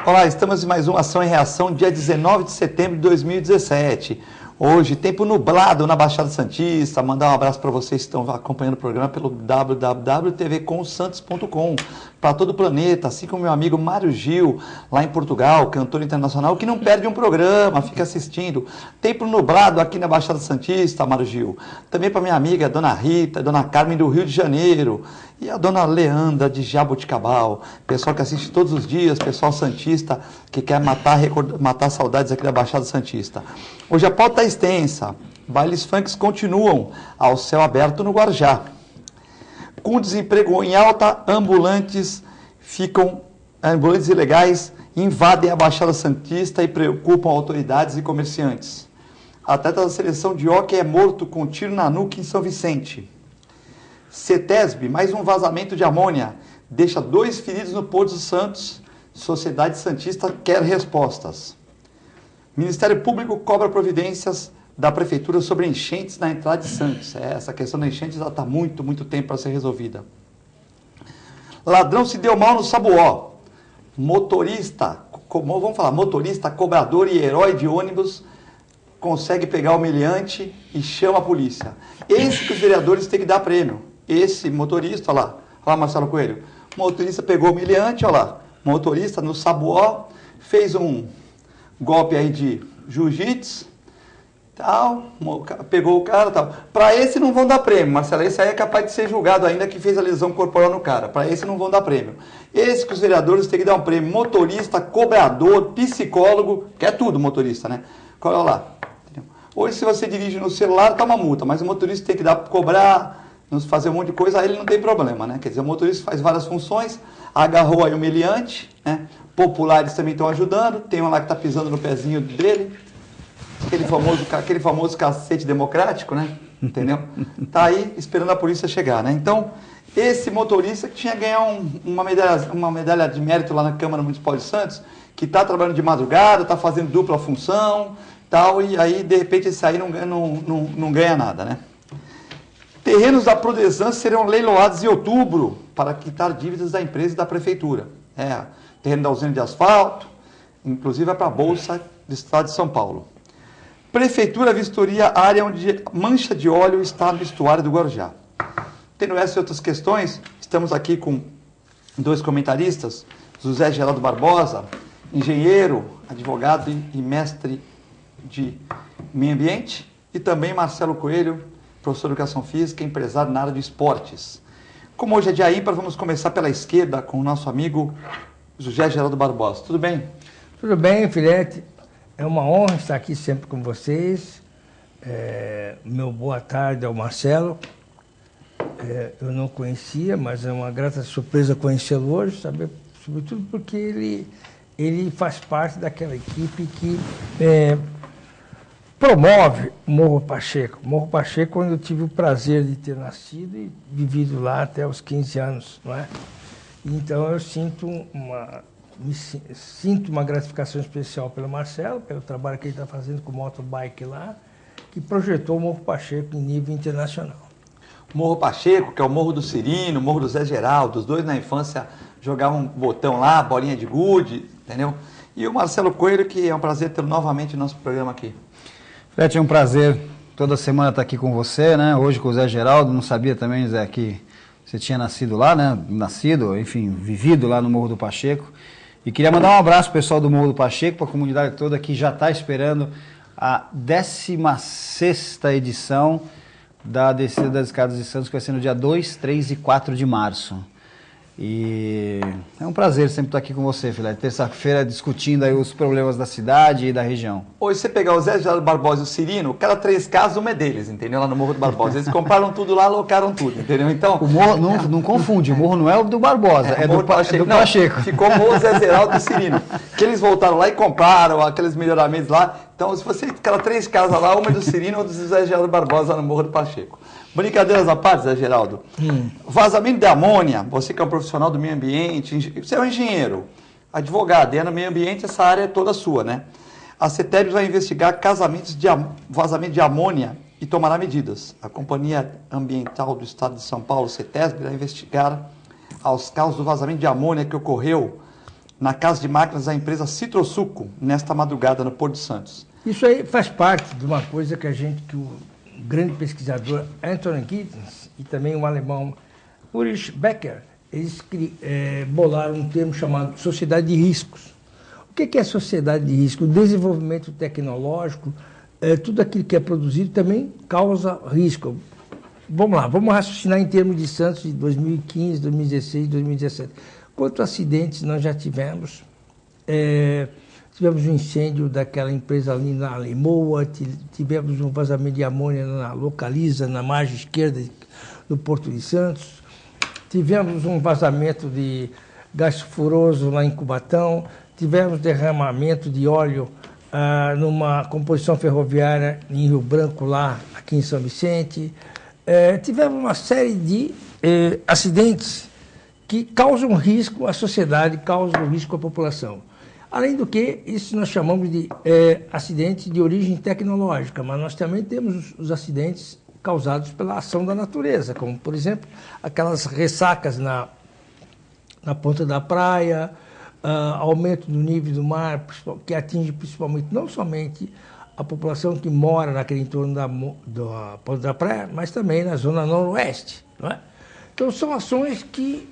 Olá, estamos em mais uma Ação e Reação, dia 19 de setembro de 2017. Hoje, tempo nublado na Baixada Santista. Mandar um abraço para vocês que estão acompanhando o programa pelo www.tvcomsantos.com, para todo o planeta, assim como meu amigo Mário Gil, lá em Portugal, cantor internacional, que não perde um programa, fica assistindo. Tempo nublado aqui na Baixada Santista, Mário Gil. Também para minha amiga Dona Rita, Dona Carmen do Rio de Janeiro, e a Dona Leandra de Jaboticabal, pessoal que assiste todos os dias, pessoal santista que quer matar saudades aqui da Baixada Santista. Hoje a pauta é extensa, bailes funks continuam ao céu aberto no Guarujá. Com desemprego em alta, ambulantes ilegais invadem a Baixada Santista e preocupam autoridades e comerciantes. Atleta da seleção de hóquei é morto com tiro na nuca em São Vicente. CETESB, mais um vazamento de amônia, deixa 2 feridos no Porto Santos. Sociedade Santista quer respostas. Ministério Público cobra providências da Prefeitura sobre enchentes na entrada de Santos. Essa questão da enchente já está muito tempo para ser resolvida. Ladrão se deu mal no Sabuó. Motorista, cobrador e herói de ônibus consegue pegar o humilhante e chama a polícia. Esse que os vereadores têm que dar prêmio. Esse motorista, olha lá Marcelo Coelho, motorista pegou o humilhante, olha lá, motorista no Sabuó, fez um golpe aí de jiu-jitsu, tal, pegou o cara, tal. Para esse não vão dar prêmio, Marcelo, esse aí é capaz de ser julgado ainda que fez a lesão corporal no cara. Para esse não vão dar prêmio. Esse que os vereadores têm que dar um prêmio, motorista, cobrador, psicólogo, que é tudo motorista, né? Olha lá. Hoje se você dirige no celular, toma multa, mas o motorista tem que cobrar, fazer um monte de coisa, aí ele não tem problema, né? Quer dizer, o motorista faz várias funções, agarrou aí o humilhante, né? Populares também estão ajudando, tem um lá que está pisando no pezinho dele, aquele famoso cacete democrático, né? Entendeu? Tá aí esperando a polícia chegar, né? Então, esse motorista que tinha ganhar uma medalha de mérito lá na Câmara Municipal de Santos, que está trabalhando de madrugada, está fazendo dupla função, tal, e aí, de repente, esse aí não ganha nada, né? Terrenos da Prodesan serão leiloados em outubro para quitar dívidas da empresa e da prefeitura. Terreno da usina de asfalto, inclusive vai para a Bolsa do Estado de São Paulo. Prefeitura vistoria a área onde mancha de óleo está no estuário do Guarujá. Tendo essas e outras questões, estamos aqui com 2 comentaristas, José Geraldo Barbosa, engenheiro, advogado e mestre de meio ambiente, e também Marcelo Coelho, professor de educação física e empresário na área de esportes. Como hoje é dia ímpar, vamos começar pela esquerda com o nosso amigo José Geraldo Barbosa. Tudo bem? Tudo bem, Filete. É uma honra estar aqui sempre com vocês. Meu boa tarde ao Marcelo. Eu não conhecia, mas é uma grata surpresa conhecê-lo hoje, saber, sobretudo porque ele faz parte daquela equipe que promove Morro Pacheco. Morro Pacheco, onde eu tive o prazer de ter nascido e vivido lá até os 15 anos, não é? Então eu sinto uma gratificação especial pelo Marcelo, pelo trabalho que ele está fazendo com o motobike lá, que projetou o Morro Pacheco em nível internacional. Morro Pacheco, que é o Morro do Cirino, o Morro do Zé Geraldo, os dois na infância jogavam botão lá, bolinha de gude, entendeu? E o Marcelo Coelho, que é um prazer ter novamente no nosso programa aqui. Fred, é um prazer toda semana estar aqui com você, né? Hoje com o Zé Geraldo, não sabia também, Zé, que você tinha nascido lá, né? Vivido lá no Morro do Pacheco. E queria mandar um abraço pro pessoal do Morro do Pacheco, para a comunidade toda que já está esperando a 16ª edição da Descida das Escadas de Santos, que vai ser no dia 2, 3 e 4 de março. E é um prazer sempre estar aqui com você, filha. Terça-feira discutindo aí os problemas da cidade e da região. Hoje você pegar o Zé Geraldo Barbosa e o Cirino, cada 3 casas, uma é deles, entendeu? Lá no Morro do Barbosa. Eles compraram tudo lá, alocaram tudo, entendeu? Então... O morro, não confunde, o morro não é o do Barbosa, é do Pacheco. Ficou o Morro Zé Geraldo e o Cirino. Que eles voltaram lá e compraram aqueles melhoramentos lá. Então, se você cada 3 casas lá, uma é do Cirino ou do Zé Geraldo Barbosa no Morro do Pacheco. Brincadeiras à parte, Zé Geraldo. Vazamento de amônia, você que é um profissional do meio ambiente, você é um engenheiro, advogado, e é no meio ambiente, essa área é toda sua, né? A CETESB vai investigar vazamento de amônia e tomará medidas. A Companhia Ambiental do Estado de São Paulo, CETESB, vai investigar os casos do vazamento de amônia que ocorreu na Casa de Máquinas da empresa Citrosuco, nesta madrugada no Porto de Santos. Isso aí faz parte de uma coisa que o grande pesquisador Anthony Giddens e também o alemão Ulrich Becker, eles bolaram um termo chamado sociedade de riscos. O que é sociedade de risco? O desenvolvimento tecnológico, tudo aquilo que é produzido também causa risco. Vamos lá, vamos raciocinar em termos de Santos de 2015, 2016, 2017. Quantos acidentes nós já tivemos? Tivemos um incêndio daquela empresa ali na Lemoa, tivemos um vazamento de amônia na Localiza, na margem esquerda do Porto de Santos, tivemos um vazamento de gás fluoroso lá em Cubatão, tivemos derramamento de óleo numa composição ferroviária em Rio Branco, lá aqui em São Vicente. Tivemos uma série de acidentes que causam risco à sociedade, causam risco à população. Além do que, isso nós chamamos de acidentes de origem tecnológica, mas nós também temos os acidentes causados pela ação da natureza, como, por exemplo, aquelas ressacas na ponta da praia, aumento do nível do mar, que atinge principalmente, não somente a população que mora naquele entorno da ponta da praia, mas também na zona noroeste, não é? Então, são ações que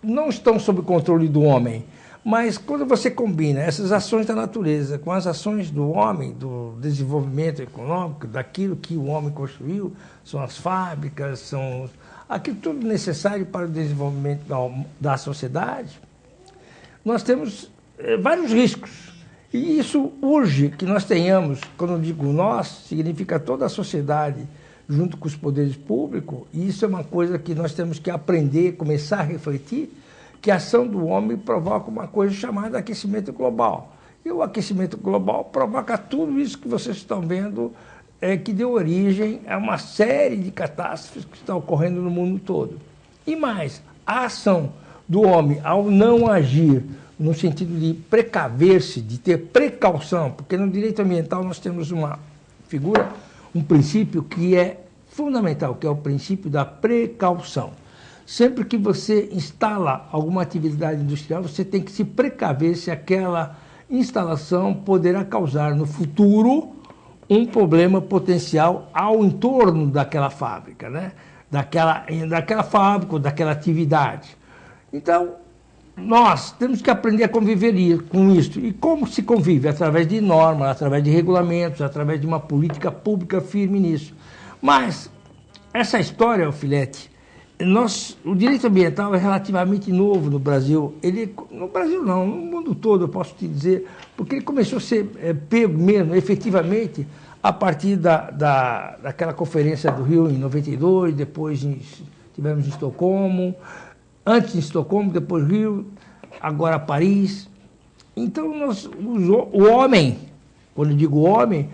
não estão sob controle do homem, mas quando você combina essas ações da natureza com as ações do homem, do desenvolvimento econômico, daquilo que o homem construiu, são as fábricas, são aquilo tudo necessário para o desenvolvimento da sociedade, nós temos vários riscos. E isso urge que nós tenhamos, quando eu digo nós, significa toda a sociedade, junto com os poderes públicos, e isso é uma coisa que nós temos que aprender, começar a refletir, que a ação do homem provoca uma coisa chamada aquecimento global. E o aquecimento global provoca tudo isso que vocês estão vendo, que deu origem a uma série de catástrofes que estão ocorrendo no mundo todo. E mais, a ação do homem ao não agir no sentido de precaver-se, de ter precaução, porque no direito ambiental nós temos uma figura, um princípio que é fundamental, que é o princípio da precaução. Sempre que você instala alguma atividade industrial, você tem que se precaver se aquela instalação poderá causar no futuro um problema potencial ao entorno daquela fábrica, né? daquela fábrica, daquela atividade. Então, nós temos que aprender a conviver com isso. E como se convive? Através de normas, através de regulamentos, através de uma política pública firme nisso. Mas essa história, Filete, o direito ambiental é relativamente novo no Brasil. No Brasil não, no mundo todo, eu posso te dizer, porque ele começou a ser pego mesmo, efetivamente, a partir daquela conferência do Rio em 92, depois tivemos em Estocolmo, antes em Estocolmo, depois Rio, agora Paris. Então, o homem, quando eu digo homem,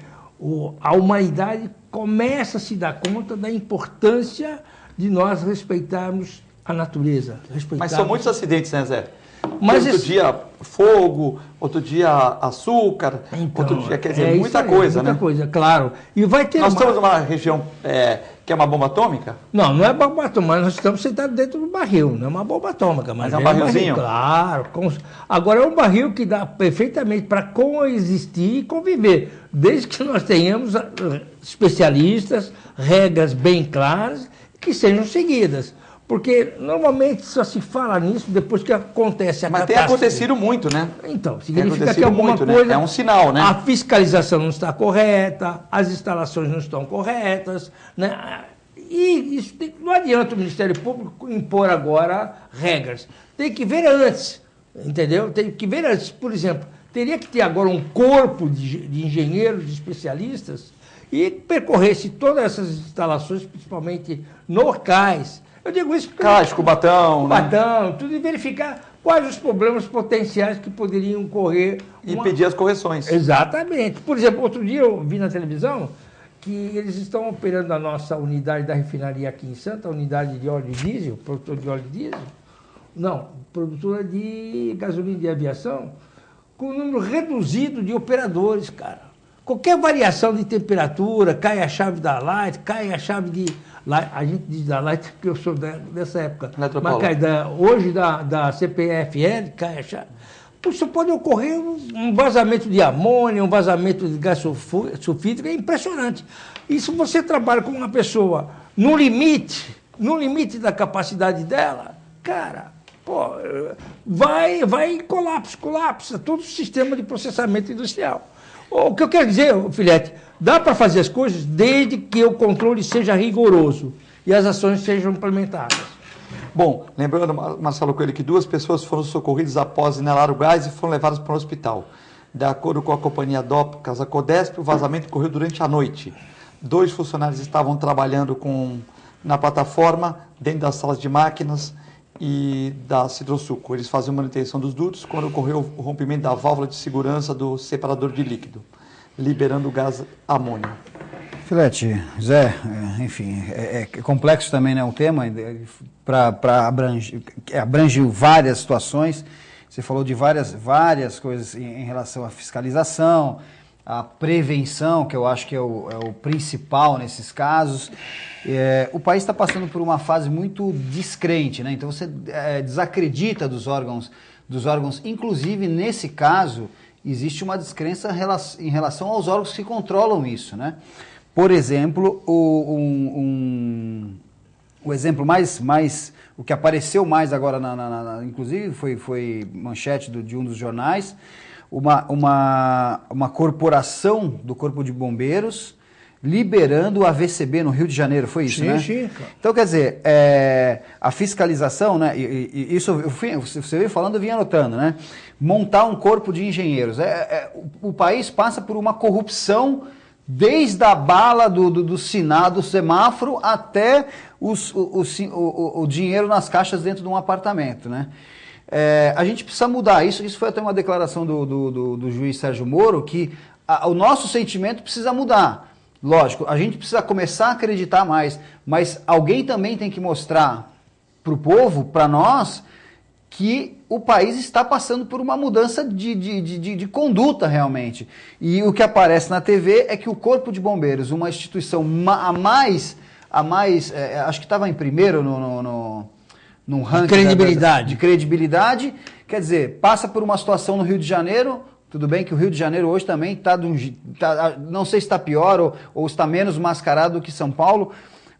a humanidade começa a se dar conta da importância de nós respeitarmos a natureza. Mas são muitos acidentes, né, Zé? Mas outro dia fogo, outro dia açúcar, então, outro dia, quer dizer, muita coisa, né? Muita coisa, claro. E vai ter nós estamos numa região que é uma bomba atômica? Não é bomba atômica, mas nós estamos sentados dentro do barril, não é uma bomba atômica. Mas é um barrilzinho? Claro. Agora é um barril que dá perfeitamente para coexistir e conviver, desde que nós tenhamos especialistas, regras bem claras, que sejam seguidas. Porque normalmente só se fala nisso depois que acontece a catástrofe. Mas tem acontecido muito, né? Então, significa que alguma muito, coisa... Né? É um sinal, né? A fiscalização não está correta, as instalações não estão corretas, né? E isso não adianta o Ministério Público impor agora regras. Tem que ver antes, entendeu? Tem que ver antes. Por exemplo, teria que ter agora um corpo de engenheiros, de especialistas, e percorresse todas essas instalações, principalmente locais. Eu digo isso porque... Caixa, Cubatão, né? Tudo, e verificar quais os problemas potenciais que poderiam ocorrer. E pedir as correções. Exatamente. Por exemplo, outro dia eu vi na televisão que eles estão operando a nossa unidade da refinaria aqui em Santa, a unidade de óleo diesel, produtor de óleo diesel, não, produtora de gasolina de aviação, com um número reduzido de operadores, cara. Qualquer variação de temperatura, cai a chave da light, cai a chave Lá, a gente diz da Light, porque eu sou dessa época. Eletropaulo. Mas, hoje, da CPFL, Caixa, isso pode ocorrer um vazamento de amônia, um vazamento de gás sulfídrico, é impressionante. E se você trabalha com uma pessoa no limite da capacidade dela, cara, pô, vai em colapsa todo o sistema de processamento industrial. O que eu quero dizer, Filete, dá para fazer as coisas desde que o controle seja rigoroso e as ações sejam implementadas. Bom, lembrando, Marcelo Coelho, que 2 pessoas foram socorridas após inalar o gás e foram levadas para o hospital. De acordo com a companhia Dopcas, a Codesp, o vazamento ocorreu durante a noite. 2 funcionários estavam trabalhando na plataforma, dentro das salas de máquinas e da Citrosuco. Eles faziam manutenção dos dutos quando ocorreu o rompimento da válvula de segurança do separador de líquido, liberando o gás amônio. Filete, Zé, enfim, é complexo também, né, o tema, abrange várias situações. Você falou de várias coisas em relação à fiscalização, à prevenção, que eu acho que é o principal nesses casos. O país está passando por uma fase muito descrente, né? Então você desacredita dos órgãos, inclusive nesse caso existe uma descrença em relação aos órgãos que controlam isso, né? Por exemplo, o exemplo o que apareceu mais agora, inclusive foi manchete de um dos jornais, uma corporação do Corpo de Bombeiros liberando o AVCB no Rio de Janeiro, foi isso, né? Sim. Então, quer dizer, a fiscalização, né? Isso você veio falando, eu vim anotando, né? Montar um corpo de engenheiros. O país passa por uma corrupção desde a bala do sinal, do semáforo, até o dinheiro nas caixas dentro de um apartamento, né? A gente precisa mudar isso. Isso foi até uma declaração do juiz Sérgio Moro, que o nosso sentimento precisa mudar. Lógico, a gente precisa começar a acreditar mais, mas alguém também tem que mostrar para o povo, para nós, que o país está passando por uma mudança de conduta realmente. E o que aparece na TV é que o Corpo de Bombeiros, uma instituição a mais acho que estava em primeiro num ranking de credibilidade, quer dizer, passa por uma situação no Rio de Janeiro. Tudo bem que o Rio de Janeiro hoje também está não sei se está pior ou está menos mascarado do que São Paulo,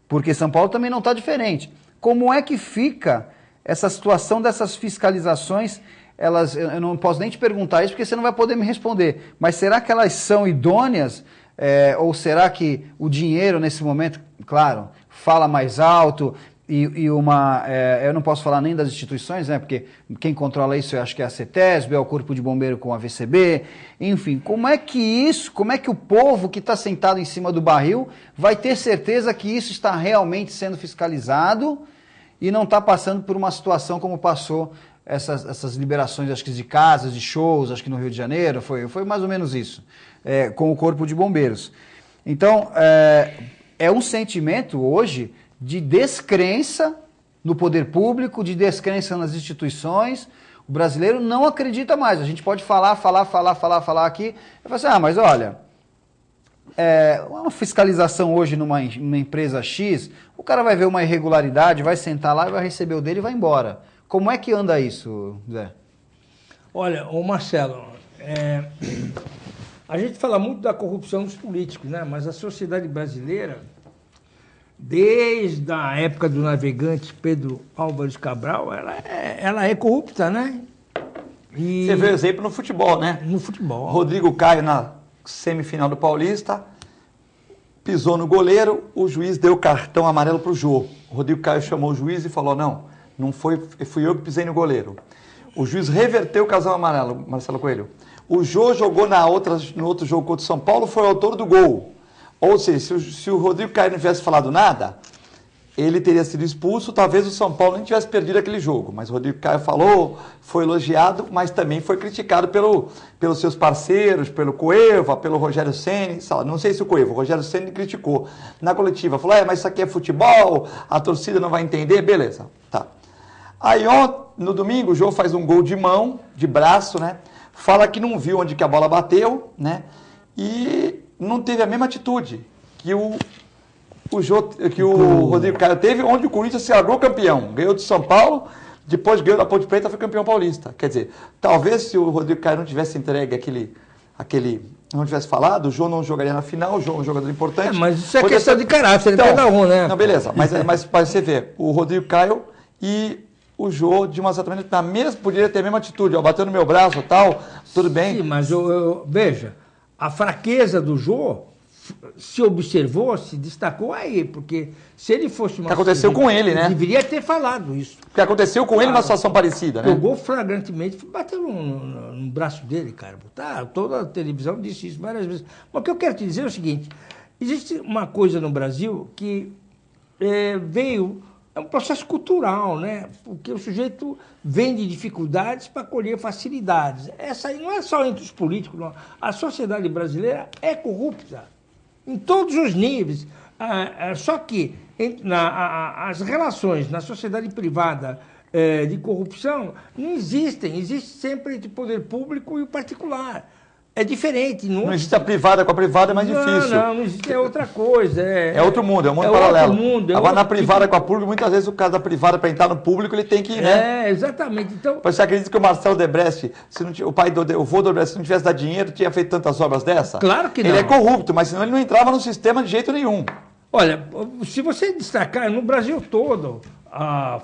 porque São Paulo também não está diferente. Como é que fica essa situação dessas fiscalizações? Eu não posso nem te perguntar isso porque você não vai poder me responder, mas será que elas são idôneas? Ou será que o dinheiro nesse momento, claro, fala mais alto? Eu não posso falar nem das instituições, né? Porque quem controla isso eu acho que é a CETESB, é o Corpo de Bombeiro com a VCB, enfim, como é que o povo que está sentado em cima do barril vai ter certeza que isso está realmente sendo fiscalizado e não está passando por uma situação como passou essas liberações, acho que de casas, de shows, acho que no Rio de Janeiro, foi mais ou menos isso, com o Corpo de Bombeiros. Então, é um sentimento hoje de descrença no poder público, de descrença nas instituições. O brasileiro não acredita mais. A gente pode falar aqui, e falar assim, mas olha, uma fiscalização hoje numa empresa X, o cara vai ver uma irregularidade, vai sentar lá, vai receber o dele e vai embora. Como é que anda isso, Zé? Olha, Marcelo, a gente fala muito da corrupção dos políticos, né? Mas a sociedade brasileira, desde a época do navegante Pedro Álvares Cabral, ela é corrupta, né? Você vê o exemplo no futebol, né? No futebol. Rodrigo Caio, na semifinal do Paulista, pisou no goleiro, o juiz deu cartão amarelo para o Jô. O Rodrigo Caio chamou o juiz e falou, não fui eu que pisei no goleiro. O juiz reverteu o cartão amarelo, Marcelo Coelho. O Jô jogou no outro jogo contra o São Paulo, foi o autor do gol. Ou seja, se o Rodrigo Caio não tivesse falado nada, ele teria sido expulso, talvez o São Paulo nem tivesse perdido aquele jogo. Mas o Rodrigo Caio falou, foi elogiado, mas também foi criticado pelos seus parceiros, pelo Cueva, pelo Rogério Ceni. Não sei se o Cueva, o Rogério Ceni criticou na coletiva. Falou, mas isso aqui é futebol, a torcida não vai entender, beleza. Tá. Aí no domingo o Jô faz um gol de mão, de braço, né? Fala que não viu onde que a bola bateu, né? E não teve a mesma atitude que o que o Rodrigo Caio teve, onde o Corinthians se sagrou campeão. Ganhou de São Paulo, depois ganhou da Ponte Preta, foi campeão paulista. Quer dizer, talvez se o Rodrigo Caio não tivesse entregue não tivesse falado, o Jô não jogaria na final, o Jô é um jogador importante. Mas isso é questão de caráter, então, cada um, né? Não, beleza, mas você vê, o Rodrigo Caio e o Jô, de uma certa maneira, poderia ter a mesma atitude, ó, bateu no meu braço e tal, tudo bem. Sim, mas veja, a fraqueza do Jô se observou, se destacou aí, porque se ele fosse uma... Que aconteceu com ele, né? Deveria ter falado isso. Porque aconteceu com ele uma situação parecida, né? Jogou flagrantemente, bateu no braço dele, cara. Tá, toda a televisão disse isso várias vezes. Mas o que eu quero te dizer é o seguinte, existe uma coisa no Brasil que veio... É um processo cultural, né? Porque o sujeito vem de dificuldades para colher facilidades. Essa aí não é só entre os políticos, não. A sociedade brasileira é corrupta em todos os níveis. Só que as relações na sociedade privada de corrupção não existem. Existe sempre entre o poder público e o particular. É diferente. Não existe a privada com a privada, é mais difícil. Não existe, é outra coisa. É outro mundo, é um mundo paralelo. Outro mundo, agora, na privada com a pública, muitas vezes o cara da privada, para entrar no público, ele tem que ir, né? Exatamente. Então, você acredita que o Marcelo Debrecht, o vô do Debrecht, se não tivesse dado dinheiro, tinha feito tantas obras dessa? Claro que não. Ele é corrupto, mas senão ele não entrava no sistema de jeito nenhum. Olha, se você destacar, no Brasil todo,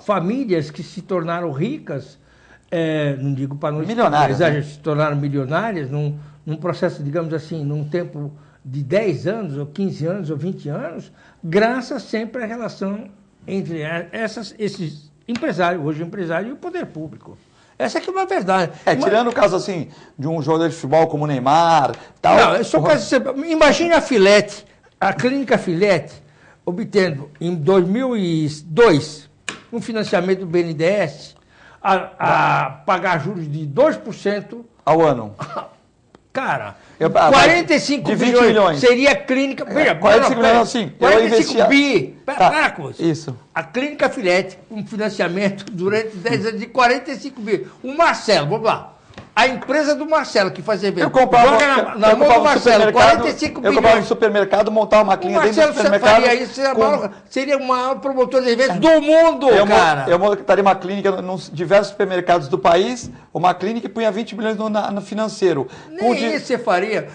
famílias que se tornaram ricas, não digo para não... Milionárias. Né? Se tornaram milionárias num processo, digamos assim, num tempo de 10 anos, ou 15 anos, ou 20 anos, graças sempre à relação entre esses empresários, hoje empresário, e o poder público. Essa aqui é uma verdade. Tirando o caso, assim, de um jogador de futebol como o Neymar, tal... Não, só imagine a Filete, a Clínica Filete, obtendo, em 2002, um financiamento do BNDES, a pagar juros de 2% ao ano. Cara, 45 milhões seria a clínica... Veja, 45 milhões, assim, 45 bi. Isso. A Clínica Filete, um financiamento durante 10 anos de 45 bi. O Marcelo, vamos lá. A empresa do Marcelo que fazia evento. Eu comprava na mão do Marcelo, 45 bilhões. Eu comprava no supermercado, montava uma clínica dentro do supermercado. Faria isso, seria o maior promotor de eventos do mundo, cara. Eu montaria uma clínica em diversos supermercados do país, uma clínica e punha 20 milhões no financeiro. Nem isso você faria.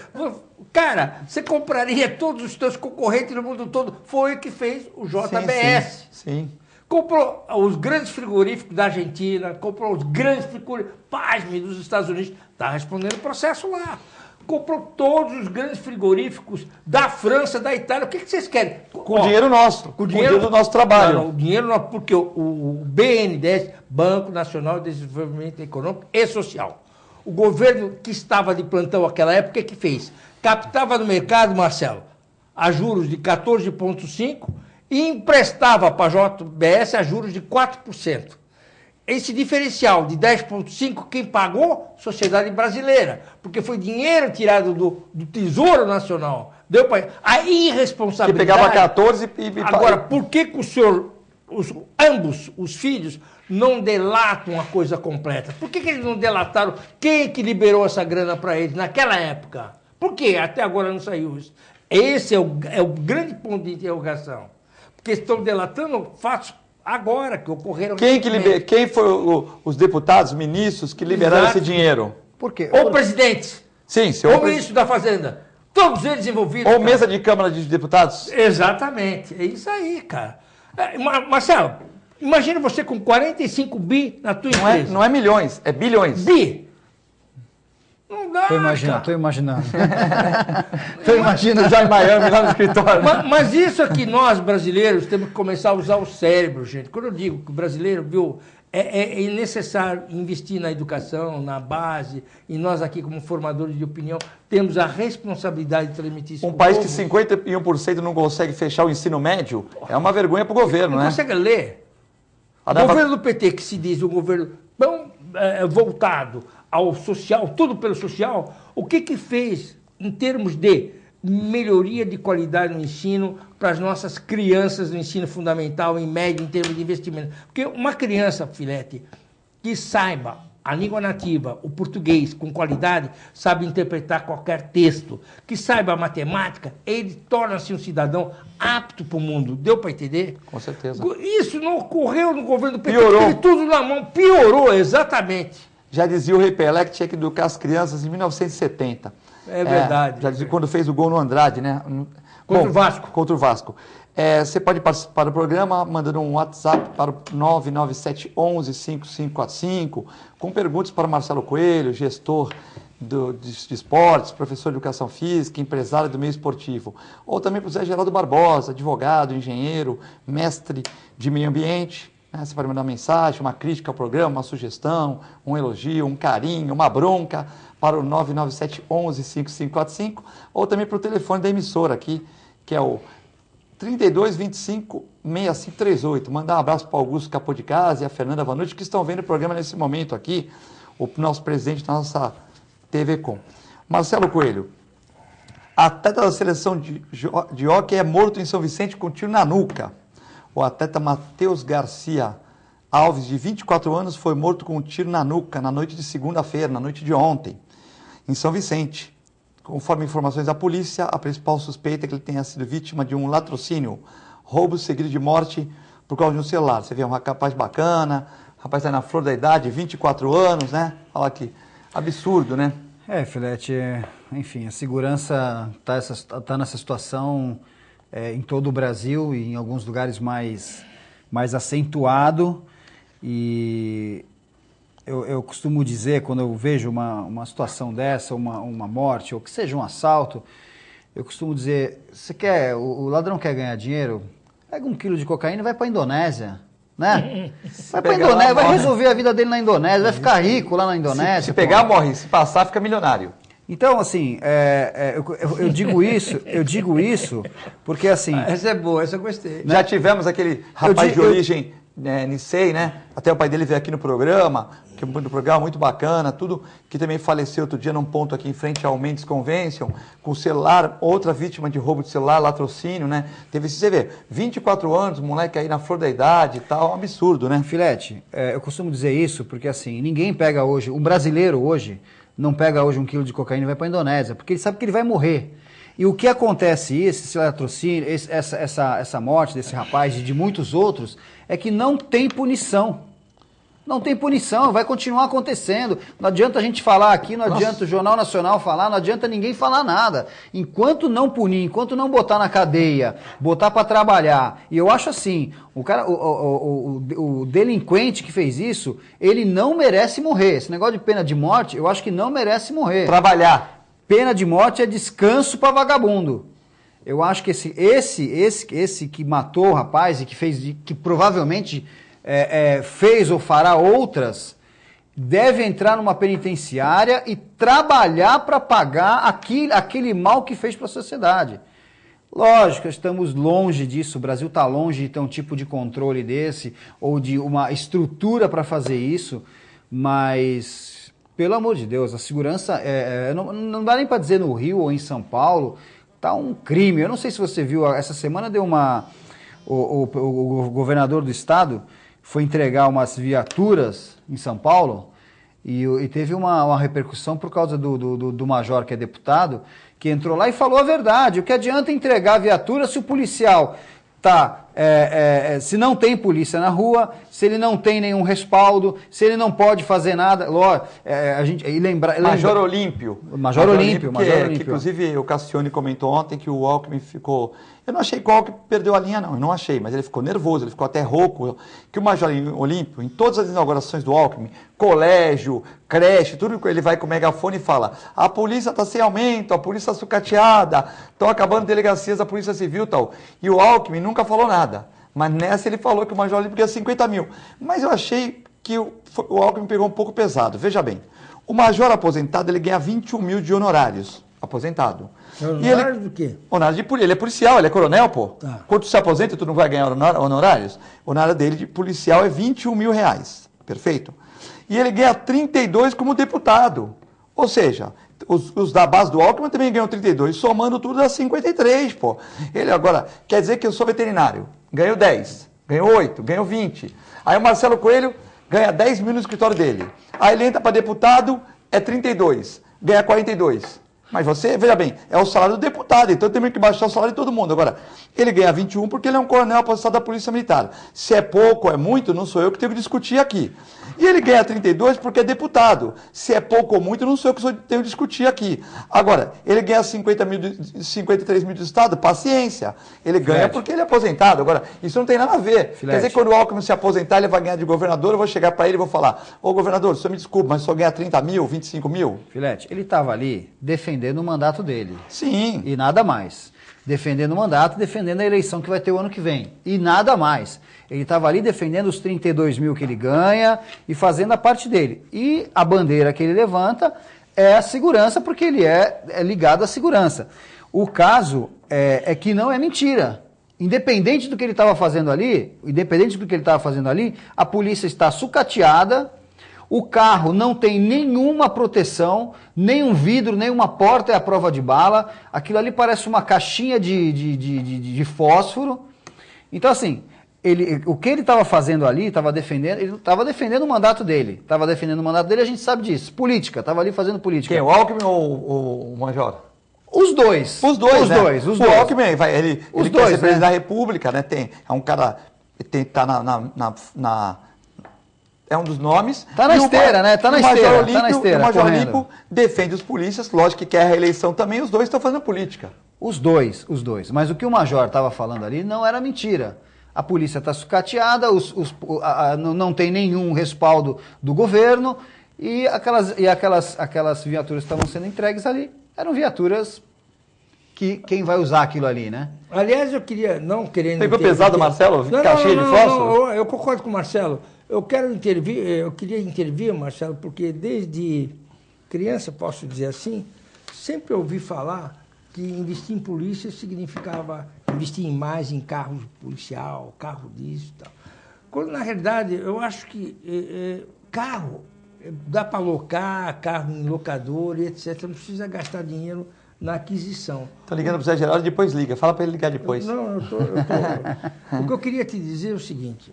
Cara, você compraria todos os seus concorrentes no mundo todo. Foi o que fez o JBS. Sim. Comprou os grandes frigoríficos da Argentina, comprou os grandes frigoríficos, pasme, dos Estados Unidos, está respondendo o processo lá. Comprou todos os grandes frigoríficos da França, da Itália. O que vocês querem? Com dinheiro nosso, com dinheiro do nosso trabalho. Não, o dinheiro nosso, porque o BNDES, Banco Nacional de Desenvolvimento Econômico e Social, o governo que estava de plantão naquela época, o que fez? Captava no mercado, Marcelo, a juros de 14,5%, e emprestava para a JBS a juros de 4%. Esse diferencial de 10,5%, quem pagou? Sociedade brasileira, porque foi dinheiro tirado do Tesouro Nacional. Deu para a irresponsabilidade. Que pegava 14 e... Agora, por que o senhor, ambos os filhos, não delatam a coisa completa? Por que eles não delataram quem que liberou essa grana para eles naquela época? Por que até agora não saiu isso? Esse é o grande ponto de interrogação. Porque estão delatando fatos agora que ocorreram. Quem foi os deputados, ministros que liberaram esse dinheiro? Por quê? Ou presidente. Sim, ou ministro da Fazenda. Todos eles envolvidos. Ou mesa de Câmara de Deputados? Exatamente. É isso aí, cara. Marcelo, imagina você com 45 bi na tua empresa. Não é milhões, é bilhões. Bi. Não dá, Tô imaginando. Tô imaginando já em Miami, lá no escritório. Mas isso aqui nós, brasileiros, temos que começar a usar o cérebro, gente. Quando eu digo que o brasileiro, viu, é necessário investir na educação, na base, e nós aqui, como formadores de opinião, temos a responsabilidade de transmitir isso. Um país que 51% não consegue fechar o ensino médio, é uma vergonha para o governo, né? Não consegue ler. O governo do PT, que se diz um governo tão voltado ao social, tudo pelo social, o que fez em termos de melhoria de qualidade no ensino para as nossas crianças no ensino fundamental, em médio, em termos de investimento? Porque uma criança, Filete, que saiba a língua nativa, o português, com qualidade, sabe interpretar qualquer texto, que saiba a matemática, ele torna-se um cidadão apto para o mundo. Deu para entender? Com certeza. Isso não ocorreu no governo do PT, Piorou. teve tudo na mão, piorou, exatamente. Já dizia o Rei Pelé que tinha que educar as crianças em 1970. É verdade. Já dizia quando fez o gol no Andrade, né? Contra o Vasco. Contra o Vasco. Você pode participar do programa mandando um WhatsApp para o 997115545 com perguntas para o Marcelo Coelho, gestor de esportes, professor de educação física, empresário do meio esportivo. Ou também para o Zé Geraldo Barbosa, advogado, engenheiro, mestre de meio ambiente. Você pode mandar uma mensagem, uma crítica ao programa, uma sugestão, um elogio, um carinho, uma bronca para o 997115545 ou também para o telefone da emissora aqui, que é o 3225-6538. Mandar um abraço para o Augusto Capô de Casa e a Fernanda Vanucci, que estão vendo o programa nesse momento aqui, o nosso presidente da nossa TV Com. Marcelo Coelho, atleta da seleção de hóquei é morto em São Vicente com tiro na nuca. O atleta Matheus Garcia Alves, de 24 anos, foi morto com um tiro na nuca na noite de segunda-feira, na noite de ontem, em São Vicente. Conforme informações da polícia, a principal suspeita é que ele tenha sido vítima de um latrocínio, roubo seguido de morte por causa de um celular. Você vê um rapaz bacana, rapaz está na flor da idade, 24 anos, né? Olha aqui, absurdo, né? Filete, enfim, a segurança tá nessa situação em todo o Brasil e em alguns lugares mais acentuado. E eu costumo dizer, quando eu vejo uma situação dessa, uma morte, ou que seja um assalto, eu costumo dizer, o ladrão quer ganhar dinheiro? Pega 1 quilo de cocaína e vai para a Indonésia, né? Vai para a Indonésia, vai resolver a vida dele na Indonésia, vai ficar rico lá na Indonésia. Se pegar, morre. Se passar, fica milionário. Então, assim, eu digo isso porque, assim... Essa é boa, essa eu gostei. Já tivemos aquele rapaz de origem Nicei, né? Até o pai dele veio aqui no programa, que é um programa muito bacana, tudo, que também faleceu outro dia num ponto aqui em frente ao Mendes Convention, com celular, outra vítima de roubo de celular, latrocínio, né? Você vê, 24 anos, moleque aí na flor da idade e tal, um absurdo, né? Filete, eu costumo dizer isso porque, assim, ninguém pega hoje, um brasileiro hoje, não pega hoje 1 quilo de cocaína e vai para a Indonésia, porque ele sabe que ele vai morrer. E o que acontece, esse latrocínio, essa morte desse rapaz e de muitos outros, é que não tem punição. Não tem punição, vai continuar acontecendo. Não adianta a gente falar aqui, não adianta o Jornal Nacional falar, não adianta ninguém falar nada. Enquanto não punir, enquanto não botar na cadeia, botar para trabalhar. E eu acho assim, o delinquente que fez isso, ele não merece morrer. Esse negócio de pena de morte, eu acho que não merece morrer. Trabalhar. Pena de morte é descanso para vagabundo. Eu acho que esse que matou o rapaz e que provavelmente fez ou fará outras, deve entrar numa penitenciária e trabalhar para pagar aquele mal que fez para a sociedade. Lógico, estamos longe disso, o Brasil está longe de ter um tipo de controle desse, ou de uma estrutura para fazer isso, mas... Pelo amor de Deus, a segurança, não dá nem para dizer no Rio ou em São Paulo, tá um crime. Eu não sei se você viu, essa semana deu o governador do estado foi entregar umas viaturas em São Paulo e teve uma repercussão por causa do major, que é deputado, que entrou lá e falou a verdade. O que adianta entregar a viatura se o policial se não tem polícia na rua, se ele não tem nenhum respaldo, se ele não pode fazer nada. Major Olímpio. Major Olímpio. Que, inclusive, o Cassione comentou ontem que o Alckmin ficou... Eu não achei que o Alckmin perdeu a linha, não. Eu não achei, mas ele ficou nervoso, ele ficou até rouco. Que o Major Olímpio, em todas as inaugurações do Alckmin, colégio, creche, tudo, ele vai com o megafone e fala: a polícia está sem aumento, a polícia está sucateada, estão acabando delegacias da Polícia Civil e tal. E o Alckmin nunca falou nada. Mas nessa ele falou que o Major Olímpio ganha 50 mil. Mas eu achei que o Alckmin pegou um pouco pesado. Veja bem, o major aposentado, ele ganha 21 mil de honorários. Aposentado. Honorários do quê? Honorários de polícia. Ele é policial, ele é coronel, pô. Tá. Quando tu se aposenta, tu não vai ganhar honorários? O honorário dele de policial é 21 mil reais. Perfeito? E ele ganha 32 como deputado. Ou seja, os da base do Alckmin também ganham 32. Somando tudo dá 53, pô. Ele agora, quer dizer que eu sou veterinário. Ganho 10, ganho 8, ganho 20. Aí o Marcelo Coelho ganha 10 mil no escritório dele. Aí ele entra para deputado, é 32, ganha 42. Mas você, veja bem, é o salário do deputado, então tem que baixar o salário de todo mundo. Agora, ele ganha 21 porque ele é um coronel aposentado da Polícia Militar. Se é pouco ou é muito, não sou eu que tenho que discutir aqui. E ele ganha 32 porque é deputado. Se é pouco ou muito, não sou eu que tenho que discutir aqui. Agora, ele ganha 53 mil do Estado, paciência. Ele ganha porque ele é aposentado. Agora, isso não tem nada a ver. Quer dizer, quando o Alckmin se aposentar, ele vai ganhar de governador, eu vou chegar para ele e vou falar, ô governador, o senhor me desculpa, mas só ganha 30 mil, 25 mil? Filete, ele estava ali defendendo o mandato dele. Sim. E nada mais. Defendendo o mandato, defendendo a eleição que vai ter o ano que vem. E nada mais. Ele estava ali defendendo os 32 mil que ele ganha e fazendo a parte dele. E a bandeira que ele levanta é a segurança, porque ele é ligado à segurança. O caso é que não é mentira. Independente do que ele estava fazendo ali, a polícia está sucateada. O carro não tem nenhuma proteção, nenhum vidro, nenhuma porta é a prova de bala. Aquilo ali parece uma caixinha de fósforo. Então, assim, o que ele estava fazendo ali, ele estava defendendo o mandato dele. A gente sabe disso. Política, estava ali fazendo política. Quem, o Alckmin ou o Major? Os dois. Os dois. O Alckmin, ele quer ser presidente da República, né? É um cara, tá é um dos nomes. Tá na esteira, né? Tá na esteira. O Major Olímpio defende os polícias, lógico que quer a reeleição também, os dois estão fazendo política. Os dois. Mas o que o Major estava falando ali não era mentira. A polícia está sucateada, não tem nenhum respaldo do governo e aquelas viaturas que estavam sendo entregues ali eram viaturas que quem vai usar aquilo ali, né? Aliás, eu queria, não querendo... Pegou pesado, Marcelo? Caixinha de fósforo? Não, eu concordo com o Marcelo. Eu queria intervir, Marcelo, porque desde criança, posso dizer assim, sempre ouvi falar que investir em polícia significava investir mais em carro policial, carro disso e tal. Quando, na realidade, eu acho que carro dá para alocar, carro em locador e etc. Não precisa gastar dinheiro na aquisição. Estou ligando para o Zé Geraldo, depois liga. Fala para ele ligar depois. O que eu queria te dizer é o seguinte,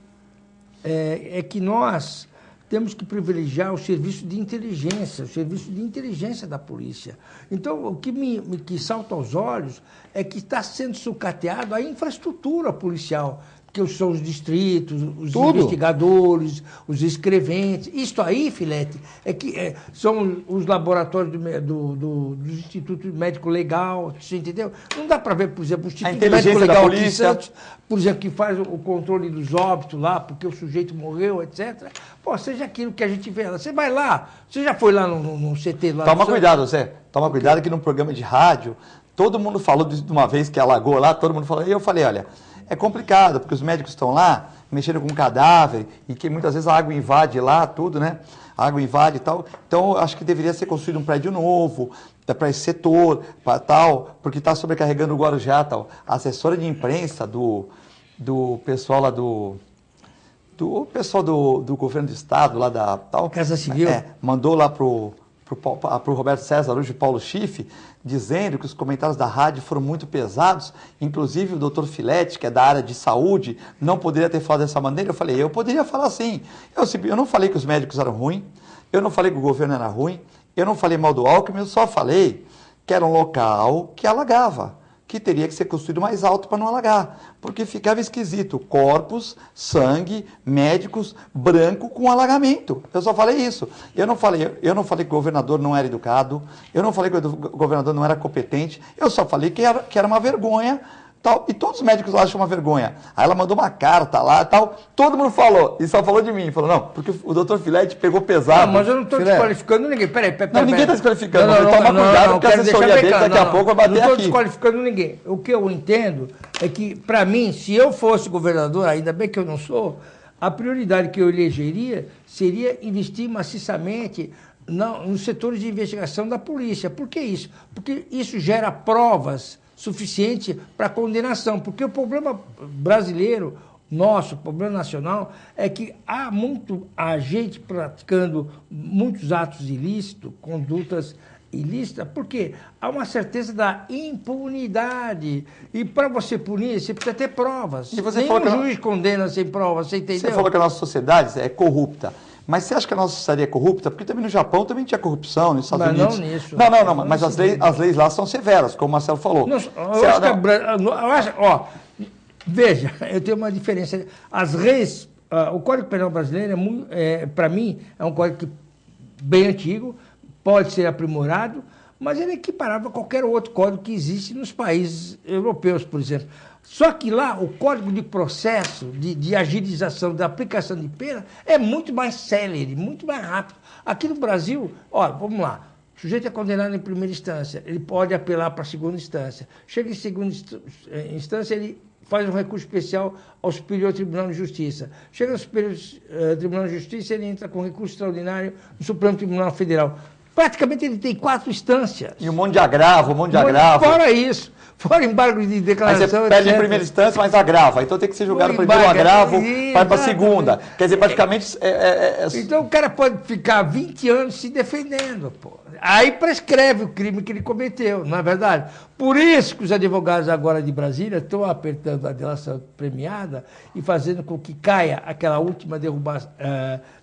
é que nós temos que privilegiar o serviço de inteligência da polícia. Então, o que salta aos olhos é que está sendo sucateado a infraestrutura policial, que são os distritos, os investigadores, os escreventes. Isso aí, Filete, são os laboratórios do Instituto Médico Legal, você entendeu? Não dá para ver, por exemplo, o Instituto Médico Legal aqui em Santos, por exemplo, que faz o controle dos óbitos lá, porque o sujeito morreu, etc. Pô, seja aquilo que a gente vê lá. Você vai lá, você já foi lá no CT lá? Toma cuidado, Zé. Toma cuidado que num programa de rádio, todo mundo falou de uma vez que alagou lá, todo mundo falou, e eu falei, olha... É complicado, porque os médicos estão lá, mexendo com um cadáver, e que muitas vezes a água invade lá, tudo, né? A água invade e tal. Então, eu acho que deveria ser construído um prédio novo, para esse setor, para tal, porque está sobrecarregando o Guarujá, tal. A assessora de imprensa do pessoal lá do pessoal do governo do estado, lá da tal... Casa Civil. Mandou lá pro Roberto César, hoje Paulo Schiff, dizendo que os comentários da rádio foram muito pesados, inclusive o doutor Filete, que é da área de saúde, não poderia ter falado dessa maneira. Eu falei, eu poderia falar assim. Eu não falei que os médicos eram ruins, eu não falei que o governo era ruim, eu não falei mal do Alckmin, eu só falei que era um local que alagava, que teria que ser construído mais alto para não alagar, porque ficava esquisito, corpos, sangue, médicos, branco com alagamento. Eu só falei isso. Eu não falei que o governador não era educado, eu não falei que o governador não era competente, eu só falei que era uma vergonha, tal, e todos os médicos lá acham uma vergonha. Aí ela mandou uma carta lá, tal, todo mundo falou, e só falou de mim, falou, não, porque o doutor Filete pegou pesado. Não, mas eu não estou desqualificando ninguém, peraí. Não, ninguém está desqualificando, toma cuidado, porque a assessoria dele daqui a pouco vai bater aqui. Não estou desqualificando ninguém. O que eu entendo é que, para mim, se eu fosse governador, ainda bem que eu não sou, a prioridade que eu elegeria seria investir maciçamente nos setores de investigação da polícia. Por que isso? Porque isso gera provas suficiente para condenação, porque o problema brasileiro, nosso, o problema nacional, é que há gente praticando muitos atos ilícitos, condutas ilícitas, porque há uma certeza da impunidade. E para você punir, você precisa ter provas. E você Nenhum juiz condena sem provas, você entendeu? Você falou que a nossa sociedade é corrupta. Mas você acha que a nossa justiça é corrupta? Porque também no Japão também tinha corrupção, nos Estados Mas Unidos. não nisso. Não, mas as leis lá são severas, como o Marcelo falou. Não, eu acho, veja, eu tenho uma diferença. As leis, o Código Penal brasileiro, para mim, é um código bem antigo, pode ser aprimorado, mas ele é equiparável a qualquer outro código que existe nos países europeus, por exemplo. Só que lá o código de processo, de agilização, da aplicação de pena, é muito mais célere, muito mais rápido. Aqui no Brasil, vamos lá, o sujeito é condenado em primeira instância, ele pode apelar para a segunda instância. Chega em segunda instância, ele faz um recurso especial ao Superior Tribunal de Justiça. Chega ao Superior Tribunal de Justiça, ele entra com recurso extraordinário no Supremo Tribunal Federal. Praticamente ele tem 4 instâncias. E um monte de agravo, Fora isso, fora embargo de declaração, aí você pede em primeira instância, mas agrava. Então tem que ser julgado primeiro o agravo, vai para a segunda. Quer dizer, praticamente... Então o cara pode ficar 20 anos se defendendo, pô. Aí prescreve o crime que ele cometeu, não é verdade? Por isso que os advogados agora de Brasília estão apertando a delação premiada e fazendo com que caia aquela última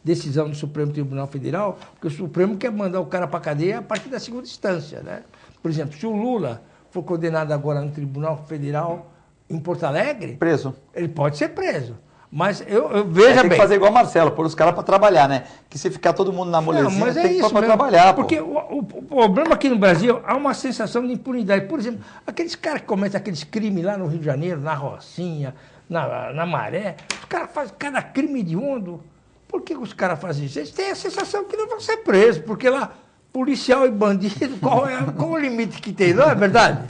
decisão do Supremo Tribunal Federal, porque o Supremo quer mandar o cara para a cadeia a partir da segunda instância, né? Por exemplo, se o Lula for condenado agora no Tribunal Federal em Porto Alegre... Preso. Ele pode ser preso. Mas eu veja tem que fazer igual o Marcelo, pôr os caras para trabalhar, né? Que se ficar todo mundo na molezinha, tem que pôr para trabalhar. Porque o problema aqui no Brasil, há uma sensação de impunidade. Por exemplo, aqueles caras que cometem aqueles crimes lá no Rio de Janeiro, na Rocinha, na Maré, os caras fazem cada crime hediondo. Por que os caras fazem isso? Eles têm a sensação que não vão ser presos, porque lá, policial e bandido, qual o limite que tem? Não é verdade?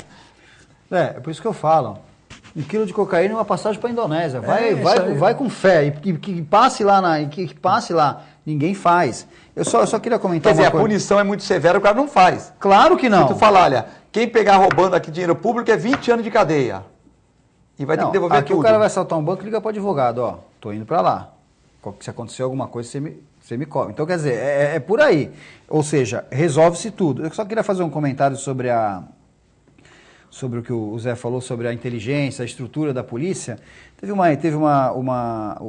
É por isso que eu falo. 1 quilo de cocaína e uma passagem para a Indonésia. Vai com fé. E que passe lá, ninguém faz. Eu só queria comentar uma coisa. A punição é muito severa, o cara não faz. Claro que não. Se tu falar, olha, quem pegar roubando aqui dinheiro público é 20 anos de cadeia. E vai ter que devolver aqui tudo. O cara vai assaltar um banco e liga para o advogado, tô indo para lá. Se acontecer alguma coisa, você me cobra. Então, quer dizer, é por aí. Ou seja, resolve-se tudo. Eu só queria fazer um comentário sobre o que o Zé falou sobre a inteligência, a estrutura da polícia.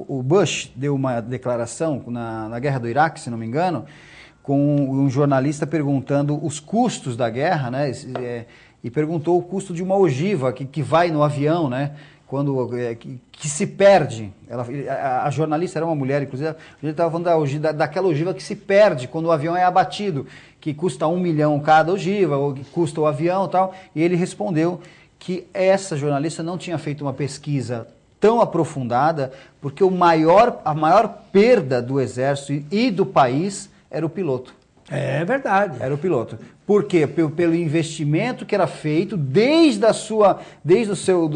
O Bush deu uma declaração na guerra do Iraque, se não me engano, com um jornalista perguntando os custos da guerra, né? E perguntou o custo de uma ogiva que vai no avião, né? Que se perde. A jornalista era uma mulher, inclusive, ele estava falando daquela ogiva que se perde quando o avião é abatido, que custa 1 milhão cada ogiva, ou que custa o avião e tal. E ele respondeu que essa jornalista não tinha feito uma pesquisa tão aprofundada, porque a maior perda do Exército e do país era o piloto. É verdade. Era o piloto. Por quê? Pelo investimento que era feito desde o seu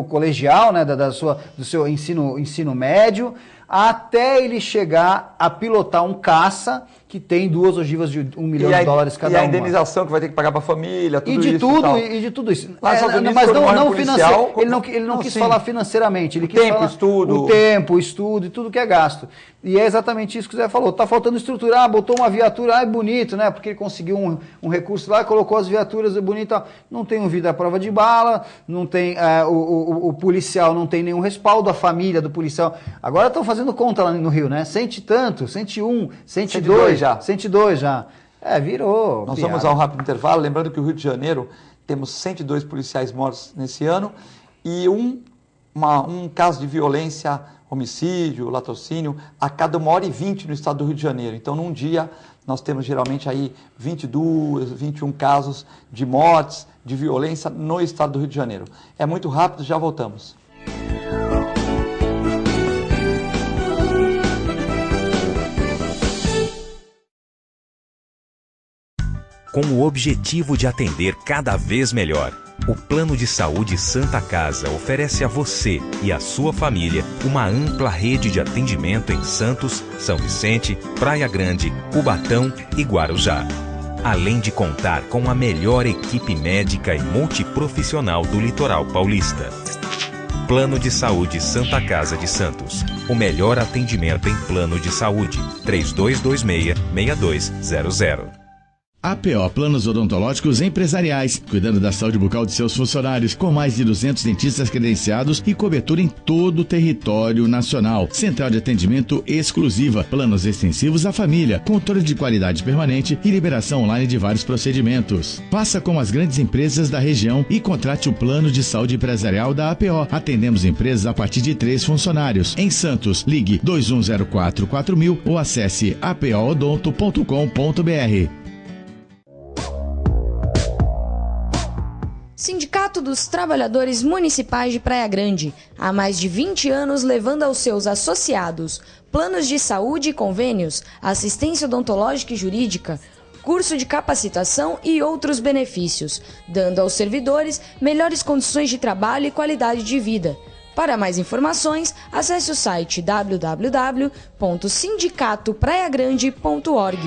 colegial, né, do seu ensino médio, até ele chegar a pilotar um caça que tem 2 ogivas de $1 milhão cada uma. E a indenização que vai ter que pagar para a família, tudo isso. E de tudo isso. Mas não financeiro. Ele não quis falar financeiramente. Ele quis falar o tempo, estudo e tudo que é gasto. E é exatamente isso que o Zé falou. Está faltando estruturar, botou uma viatura, é bonito, né? Porque ele conseguiu um recurso lá, colocou as viaturas, é bonito. Não tem um vidro à prova de bala, não tem o policial não tem nenhum respaldo, a família do policial. Agora estão fazendo conta lá no Rio, né? 100 e tanto, 101, 102 já. 102 já. Virou. Nós vamos a um rápido intervalo, lembrando que o Rio de Janeiro temos 102 policiais mortos nesse ano e um caso de violência, homicídio, latrocínio, a cada 1h20 no estado do Rio de Janeiro. Então, num dia, nós temos geralmente aí 22, 21 casos de mortes, de violência no estado do Rio de Janeiro. É muito rápido, já voltamos. Com o objetivo de atender cada vez melhor, o Plano de Saúde Santa Casa oferece a você e a sua família uma ampla rede de atendimento em Santos, São Vicente, Praia Grande, Cubatão e Guarujá. Além de contar com a melhor equipe médica e multiprofissional do litoral paulista. Plano de Saúde Santa Casa de Santos. O melhor atendimento em plano de saúde. 3226-6200. APO Planos Odontológicos Empresariais, cuidando da saúde bucal de seus funcionários, com mais de 200 dentistas credenciados e cobertura em todo o território nacional. Central de atendimento exclusiva, planos extensivos à família, controle de qualidade permanente e liberação online de vários procedimentos. Faça como as grandes empresas da região e contrate o plano de saúde empresarial da APO. Atendemos empresas a partir de 3 funcionários. Em Santos, ligue 2104-4000 ou acesse apoodonto.com.br. Sindicato dos Trabalhadores Municipais de Praia Grande, há mais de 20 anos levando aos seus associados planos de saúde e convênios, assistência odontológica e jurídica, curso de capacitação e outros benefícios, dando aos servidores melhores condições de trabalho e qualidade de vida. Para mais informações, acesse o site www.sindicatopraiagrande.org.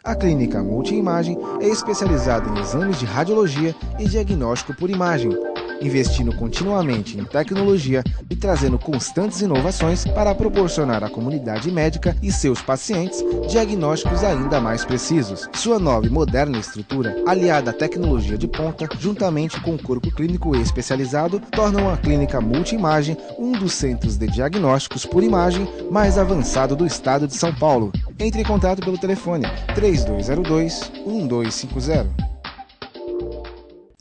A Clínica Multiimagem é especializada em exames de radiologia e diagnóstico por imagem, investindo continuamente em tecnologia e trazendo constantes inovações para proporcionar à comunidade médica e seus pacientes diagnósticos ainda mais precisos. Sua nova e moderna estrutura, aliada à tecnologia de ponta, juntamente com o corpo clínico especializado, tornam a Clínica Multiimagem um dos centros de diagnósticos por imagem mais avançado do estado de São Paulo. Entre em contato pelo telefone 3202-1250.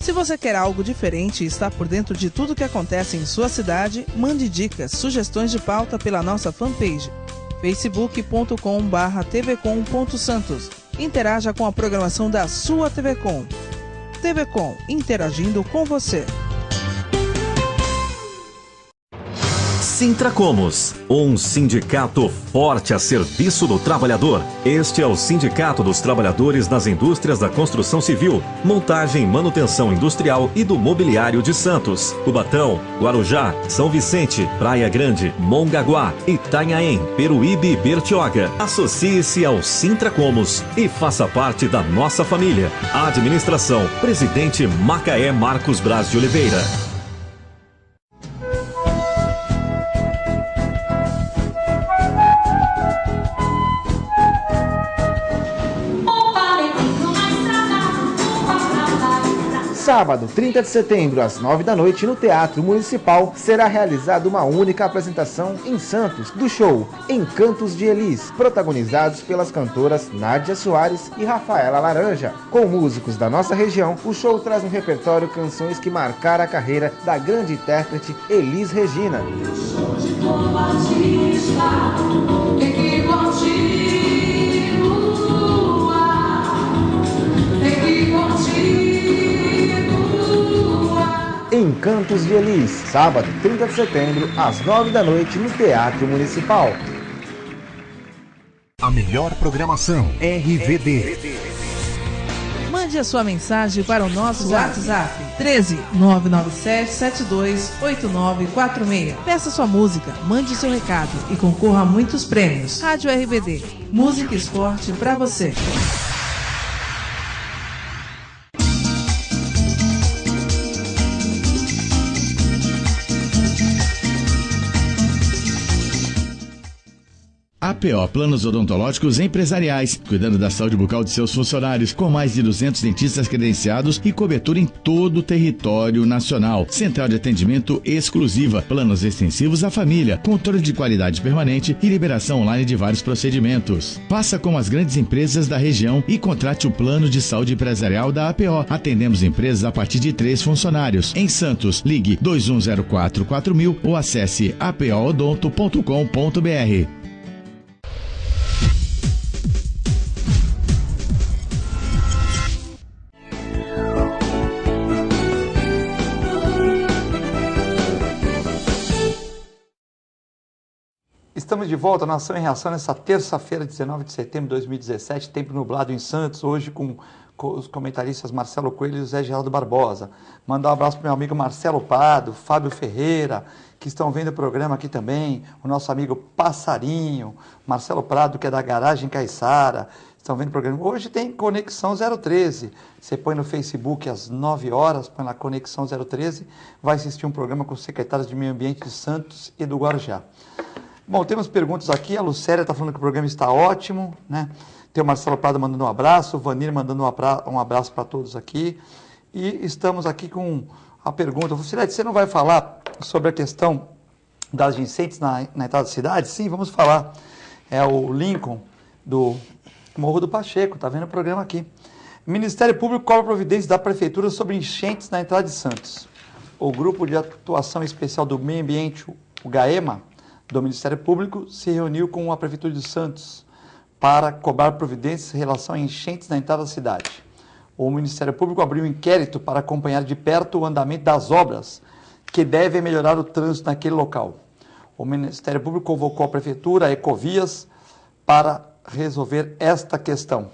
Se você quer algo diferente e está por dentro de tudo que acontece em sua cidade, mande dicas, sugestões de pauta pela nossa fanpage facebook.com/tvcom.santos. Interaja com a programação da sua TV Com. TV Com, interagindo com você. Sintracomos, um sindicato forte a serviço do trabalhador. Este é o Sindicato dos Trabalhadores nas Indústrias da Construção Civil, Montagem e Manutenção Industrial e do Mobiliário de Santos, Cubatão, Guarujá, São Vicente, Praia Grande, Mongaguá, Itanhaém, Peruíbe e Bertioga. Associe-se ao Sintracomos e faça parte da nossa família. Administração, Presidente Macaé Marcos Braz de Oliveira. Sábado, 30 de setembro, às 9 da noite, no Teatro Municipal, será realizada uma única apresentação em Santos do show Encantos de Elis, protagonizados pelas cantoras Nádia Soares e Rafaela Laranja. Com músicos da nossa região, o show traz no repertório canções que marcaram a carreira da grande intérprete Elis Regina. Encantos de Elis, sábado, 30 de setembro, às 9 da noite, no Teatro Municipal. A melhor programação, RVD. Mande a sua mensagem para o nosso WhatsApp 13 997 72 8946. Peça sua música, mande seu recado e concorra a muitos prêmios. Rádio RVD, música e esporte para você. APO Planos Odontológicos Empresariais, cuidando da saúde bucal de seus funcionários, com mais de 200 dentistas credenciados e cobertura em todo o território nacional. Central de atendimento exclusiva, planos extensivos à família, controle de qualidade permanente e liberação online de vários procedimentos. Faça como as grandes empresas da região e contrate o plano de saúde empresarial da APO. Atendemos empresas a partir de 3 funcionários. Em Santos, ligue 2104-4000 ou acesse apoodonto.com.br. Estamos de volta, Nação em Reação, nessa terça-feira, 19 de setembro de 2017, tempo nublado em Santos, hoje com os comentaristas Marcelo Coelho e José Geraldo Barbosa. Mandar um abraço para o meu amigo Marcelo Prado, Fábio Ferreira, que estão vendo o programa aqui também, o nosso amigo Passarinho, Marcelo Prado, que é da Garagem Caiçara, estão vendo o programa. Hoje tem Conexão 013, você põe no Facebook às 9 horas, põe lá Conexão 013, vai assistir um programa com os secretários de Meio Ambiente de Santos e do Guarujá. Bom, temos perguntas aqui. A Lucélia está falando que o programa está ótimo, né? Tem o Marcelo Prado mandando um abraço, o Vanir mandando um abraço para todos aqui. E estamos aqui com a pergunta. Filete, você não vai falar sobre a questão das enchentes na entrada da cidade? Sim, vamos falar. É o Lincoln do Morro do Pacheco, está vendo o programa aqui. O Ministério Público cobra providências da Prefeitura sobre enchentes na entrada de Santos. O Grupo de Atuação Especial do Meio Ambiente, o GAEMA, do Ministério Público, se reuniu com a Prefeitura de Santos para cobrar providências em relação a enchentes na entrada da cidade. O Ministério Público abriu um inquérito para acompanhar de perto o andamento das obras que devem melhorar o trânsito naquele local. O Ministério Público convocou a Prefeitura, a Ecovias, para resolver esta questão.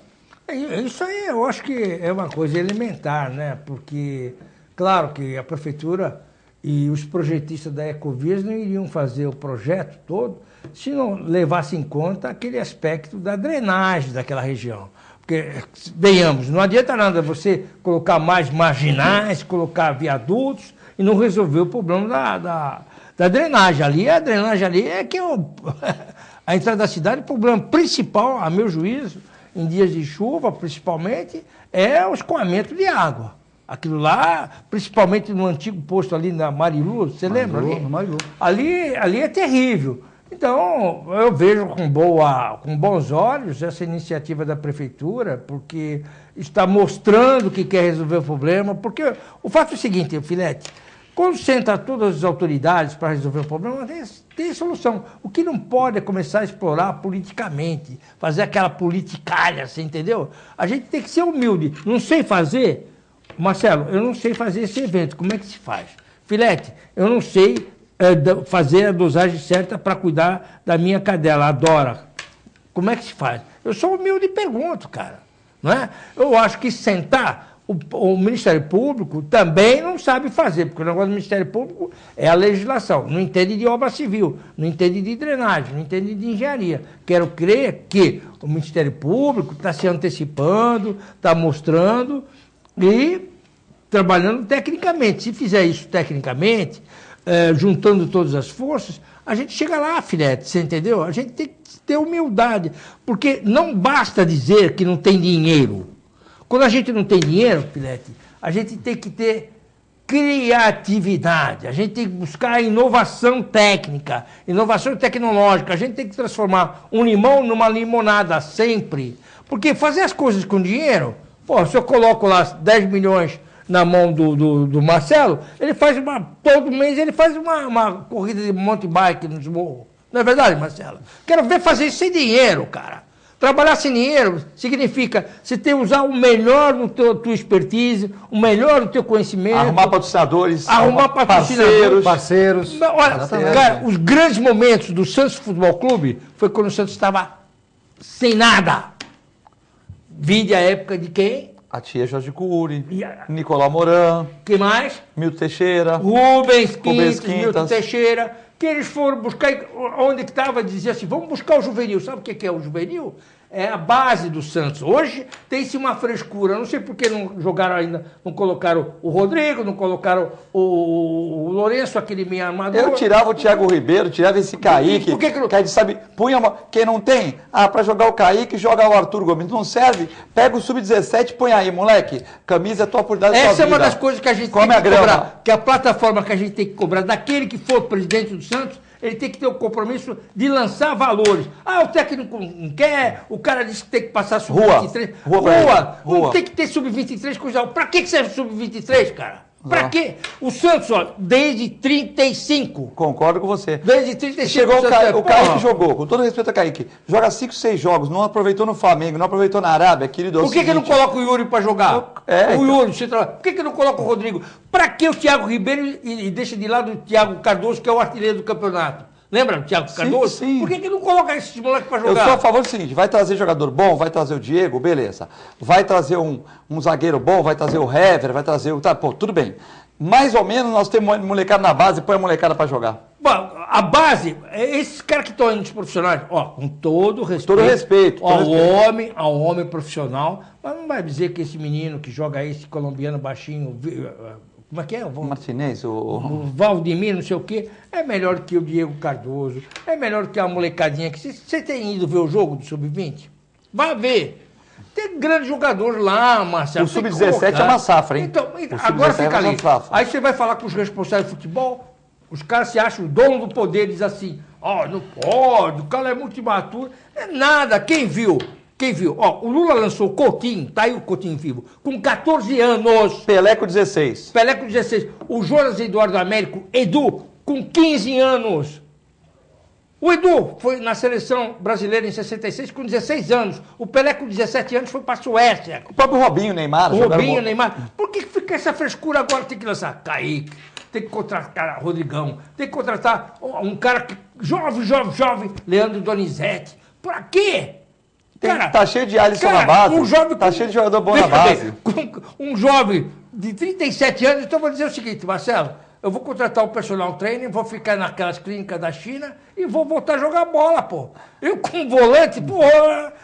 Isso aí eu acho que é uma coisa elementar, né? Porque, claro que a Prefeitura e os projetistas da Ecovias não iriam fazer o projeto todo se não levasse em conta aquele aspecto da drenagem daquela região. Porque, venhamos, não adianta nada você colocar mais marginais, colocar viadutos e não resolver o problema da drenagem. A drenagem ali é que a entrada da cidade, o problema principal, a meu juízo, em dias de chuva, principalmente, é o escoamento de água. Aquilo lá, principalmente no antigo posto ali na Marilu, você lembra ali? Marilu. Ali é terrível. Então, eu vejo com bons olhos essa iniciativa da Prefeitura, porque está mostrando que quer resolver o problema. Porque o fato é o seguinte, Filete, quando senta todas as autoridades para resolver o problema, tem solução. O que não pode é começar a explorar politicamente, fazer aquela politicalha, você entendeu? A gente tem que ser humilde. Não sei fazer, Marcelo, eu não sei fazer esse evento. Como é que se faz? Filete, eu não sei fazer a dosagem certa para cuidar da minha cadela, a Dora. Como é que se faz? Eu sou humilde e pergunto, cara. Não é? Eu acho que sentar, o Ministério Público também não sabe fazer, porque o negócio do Ministério Público é a legislação. Não entende de obra civil, não entende de drenagem, não entende de engenharia. Quero crer que o Ministério Público está se antecipando, está mostrando e trabalhando tecnicamente. Se fizer isso tecnicamente, juntando todas as forças, a gente chega lá, Filete, você entendeu? A gente tem que ter humildade, porque não basta dizer que não tem dinheiro. Quando a gente não tem dinheiro, Filete, a gente tem que ter criatividade, a gente tem que buscar inovação técnica, inovação tecnológica, a gente tem que transformar um limão numa limonada sempre. Porque fazer as coisas com dinheiro, se eu coloco lá 10 milhões na mão do Marcelo, ele faz todo mês ele faz uma corrida de mountain bike nos morros. Não é verdade, Marcelo? Quero ver fazer isso sem dinheiro, cara. Trabalhar sem dinheiro significa você ter que usar o melhor do tua expertise, o melhor do teu conhecimento. Arrumar patrocinadores. Parceiros. Olha, cara, os grandes momentos do Santos Futebol Clube foi quando o Santos estava sem nada. Vide a época de quem? A tia Jorge Cury, Nicolau Moran. Que mais? Milton Teixeira. Rubens Quintas, Milton Teixeira. Que eles foram buscar, onde que estava, dizia assim, vamos buscar o juvenil. Sabe o que é o juvenil? É a base do Santos. Hoje tem-se uma frescura. Não sei por que não jogaram ainda, não colocaram o Rodrigo, não colocaram o Lourenço, aquele meio armador. Eu tirava o Thiago Ribeiro, tirava esse Kaique. Por que a gente sabe, punha quem não tem? Para jogar o Kaique, joga o Arthur Gomes. Não serve? Pega o Sub-17 e põe aí, moleque. Camisa é tua oportunidade. Essa é uma das coisas que a gente tem que cobrar. Que a plataforma que a gente tem que cobrar daquele que for presidente do Santos, ele tem que ter o compromisso de lançar valores. O técnico não quer, o cara disse que tem que passar sub-23. Rua. Tem que ter sub-23, coisa. Pra que serve sub-23, cara? Pra quê? O Santos, desde 35. Concordo com você. Desde 35. Chegou o Kaique jogou, com todo respeito a Kaique, joga 5, 6 jogos, não aproveitou no Flamengo, não aproveitou na Arábia, querido. Por que não coloca o Yuri pra jogar? O Yuri, por que não coloca o Rodrigo? Pra que o Thiago Ribeiro e deixa de lado o Thiago Cardoso, que é o artilheiro do campeonato? Lembra do Thiago Cardoso? Sim. Por que não coloca esses moleques pra jogar? Eu sou a favor do seguinte, vai trazer jogador bom, vai trazer o Diego, beleza. Vai trazer um zagueiro bom, vai trazer o Hever, vai trazer o... tudo bem. Mais ou menos nós temos molecada na base, põe a molecada pra jogar. Bom, a base, esses caras que estão indo nos profissionais, com todo respeito. Ao homem profissional, mas não vai dizer que esse menino que joga esse colombiano baixinho, Como é que é? O Martinez, O Valdemir, não sei o quê, é melhor que o Diego Cardoso, é melhor que a molecadinha que... Você tem ido ver o jogo do Sub-20? Vai ver. Tem grande jogador lá, Marcelo. O Sub-17 é uma safra, hein? Então, agora fica ali. Aí você vai falar com os responsáveis de futebol, os caras se acham dono do poder, diz assim, não pode, o cara é muito imaturo. É nada, quem viu? O Lula lançou o Coutinho, tá aí o Coutinho vivo, com 14 anos. Pelé com 16. Pelé com 16. O Jonas Eduardo Américo, Edu, com 15 anos. O Edu foi na seleção brasileira em 66 com 16 anos. O Pelé com 17 anos foi para a Suécia. O próprio Robinho, Neymar. Neymar. Por que fica essa frescura agora? Tem que lançar Kaique, tem que contratar Rodrigão, tem que contratar um cara que, jovem, Leandro Donizete. Pra quê? Cara, tá cheio de Alisson na base. Tá cheio de jogador bom na base. Um jovem de 37 anos, então eu vou dizer o seguinte, Marcelo, eu vou contratar um personal trainer, vou ficar naquelas clínicas da China e vou voltar a jogar bola, pô. Eu com volante, pô,